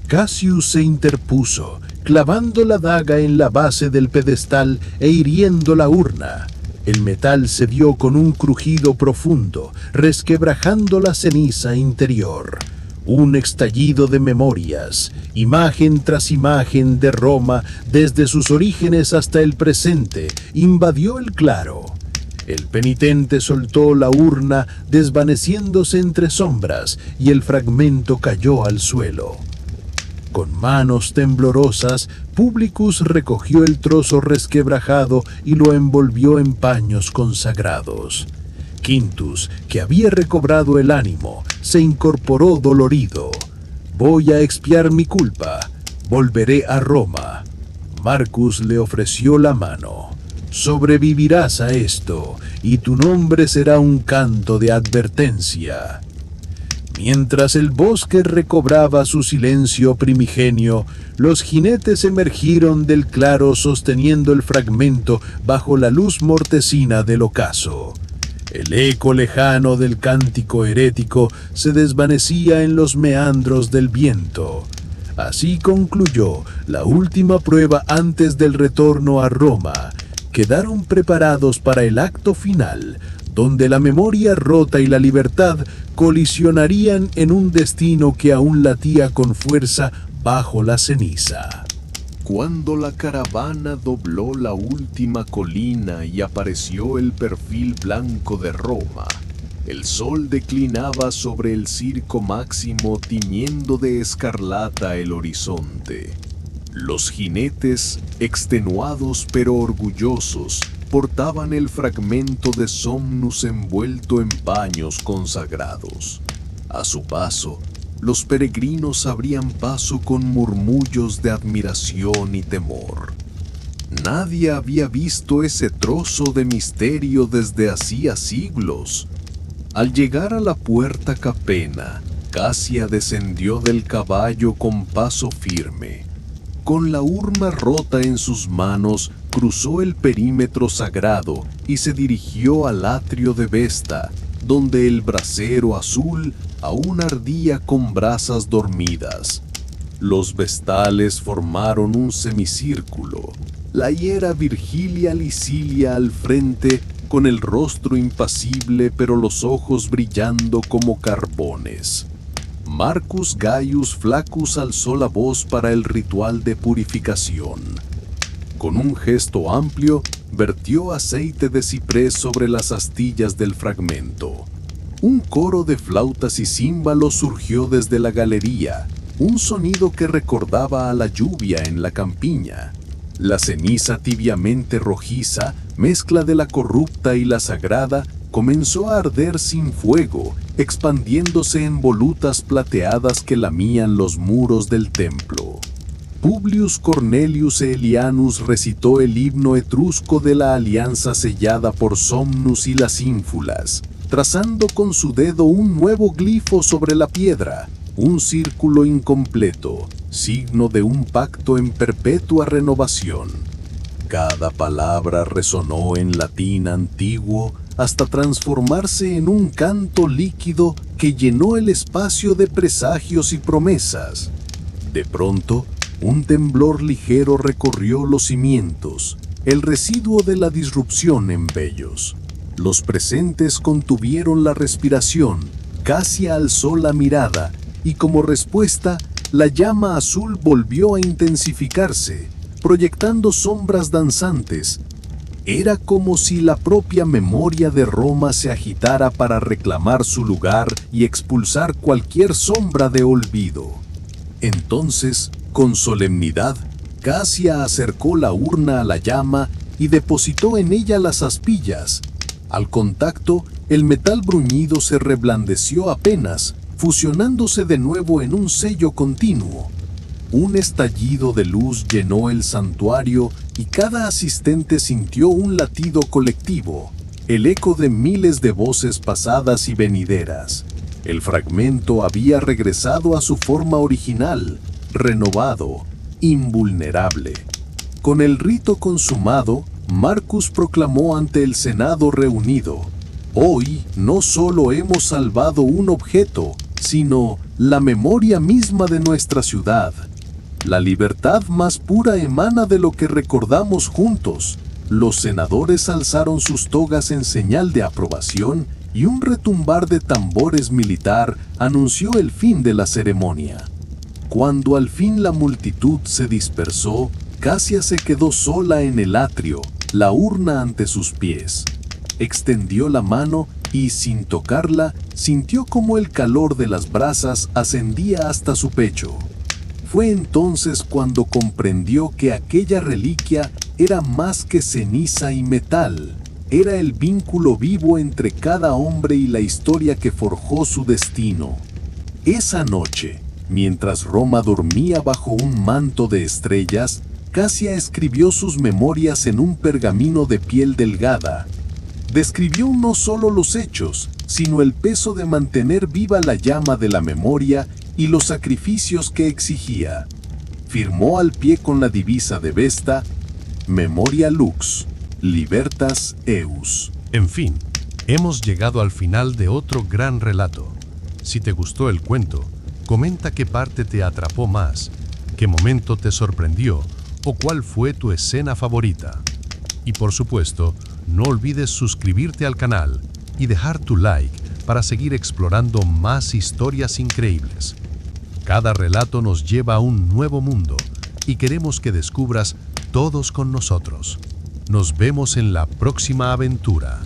Speaker 3: Cassius se interpuso, clavando la daga en la base del pedestal e hiriendo la urna. El metal cedió con un crujido profundo, resquebrajando la ceniza interior. Un estallido de memorias, imagen tras imagen de Roma, desde sus orígenes hasta el presente, invadió el claro. El penitente soltó la urna, desvaneciéndose entre sombras, y el fragmento cayó al suelo. Con manos temblorosas, Publicus recogió el trozo resquebrajado y lo envolvió en paños consagrados. Quintus, que había recobrado el ánimo, se incorporó dolorido. «Voy a expiar mi culpa. Volveré a Roma». Marcus le ofreció la mano. «Sobrevivirás a esto, y tu nombre será un canto de advertencia». Mientras el bosque recobraba su silencio primigenio, los jinetes emergieron del claro sosteniendo el fragmento bajo la luz mortecina del ocaso. El eco lejano del cántico herético se desvanecía en los meandros del viento. Así concluyó la última prueba antes del retorno a Roma. Quedaron preparados para el acto final, donde la memoria rota y la libertad colisionarían en un destino que aún latía con fuerza bajo la ceniza.
Speaker 2: Cuando la caravana dobló la última colina y apareció el perfil blanco de Roma, el sol declinaba sobre el Circo Máximo tiñendo de escarlata el horizonte. Los jinetes, extenuados pero orgullosos, portaban el fragmento de Somnus envuelto en paños consagrados. A su paso, los peregrinos abrían paso con murmullos de admiración y temor. Nadie había visto ese trozo de misterio desde hacía siglos. Al llegar a la puerta Capena, Casia descendió del caballo con paso firme. Con la urna rota en sus manos, cruzó el perímetro sagrado y se dirigió al atrio de Vesta, donde el brasero azul aún ardía con brasas dormidas. Los vestales formaron un semicírculo. La hiera Virgilia Licilia al frente, con el rostro impasible pero los ojos brillando como carbones. Marcus Gaius Flaccus alzó la voz para el ritual de purificación. Con un gesto amplio, vertió aceite de ciprés sobre las astillas del fragmento. Un coro de flautas y címbalos surgió desde la galería, un sonido que recordaba a la lluvia en la campiña. La ceniza tibiamente rojiza, mezcla de la corrupta y la sagrada, comenzó a arder sin fuego, expandiéndose en volutas plateadas que lamían los muros del templo. Publius Cornelius Aelianus recitó el himno etrusco de la alianza sellada por Somnus y las ínfulas, trazando con su dedo un nuevo glifo sobre la piedra, un círculo incompleto, signo de un pacto en perpetua renovación. Cada palabra resonó en latín antiguo hasta transformarse en un canto líquido que llenó el espacio de presagios y promesas. De pronto, un temblor ligero recorrió los cimientos, el residuo de la disrupción en Vellos. Los presentes contuvieron la respiración, Casia alzó la mirada y como respuesta, la llama azul volvió a intensificarse, proyectando sombras danzantes. Era como si la propia memoria de Roma se agitara para reclamar su lugar y expulsar cualquier sombra de olvido.
Speaker 3: Entonces, con solemnidad, Casia acercó la urna a la llama y depositó en ella las astillas. Al contacto, el metal bruñido se reblandeció apenas, fusionándose de nuevo en un sello continuo. Un estallido de luz llenó el santuario y cada asistente sintió un latido colectivo, el eco de miles de voces pasadas y venideras. El fragmento había regresado a su forma original, renovado, invulnerable. Con el rito consumado, Marcus proclamó ante el Senado reunido: «Hoy no solo hemos salvado un objeto, sino la memoria misma de nuestra ciudad. La libertad más pura emana de lo que recordamos juntos». Los senadores alzaron sus togas en señal de aprobación y un retumbar de tambores militar anunció el fin de la ceremonia. Cuando al fin la multitud se dispersó, Casia se quedó sola en el atrio, la urna ante sus pies. Extendió la mano y, sin tocarla, sintió como el calor de las brasas ascendía hasta su pecho. Fue entonces cuando comprendió que aquella reliquia era más que ceniza y metal. Era el vínculo vivo entre cada hombre y la historia que forjó su destino. Esa noche, mientras Roma dormía bajo un manto de estrellas, Casia escribió sus memorias en un pergamino de piel delgada. Describió no solo los hechos, sino el peso de mantener viva la llama de la memoria y los sacrificios que exigía. Firmó al pie con la divisa de Vesta: Memoria Lux, Libertas Eus.
Speaker 8: En fin, hemos llegado al final de otro gran relato. Si te gustó el cuento, comenta qué parte te atrapó más, qué momento te sorprendió o cuál fue tu escena favorita. Y por supuesto, no olvides suscribirte al canal y dejar tu like para seguir explorando más historias increíbles. Cada relato nos lleva a un nuevo mundo y queremos que descubras todos con nosotros. Nos vemos en la próxima aventura.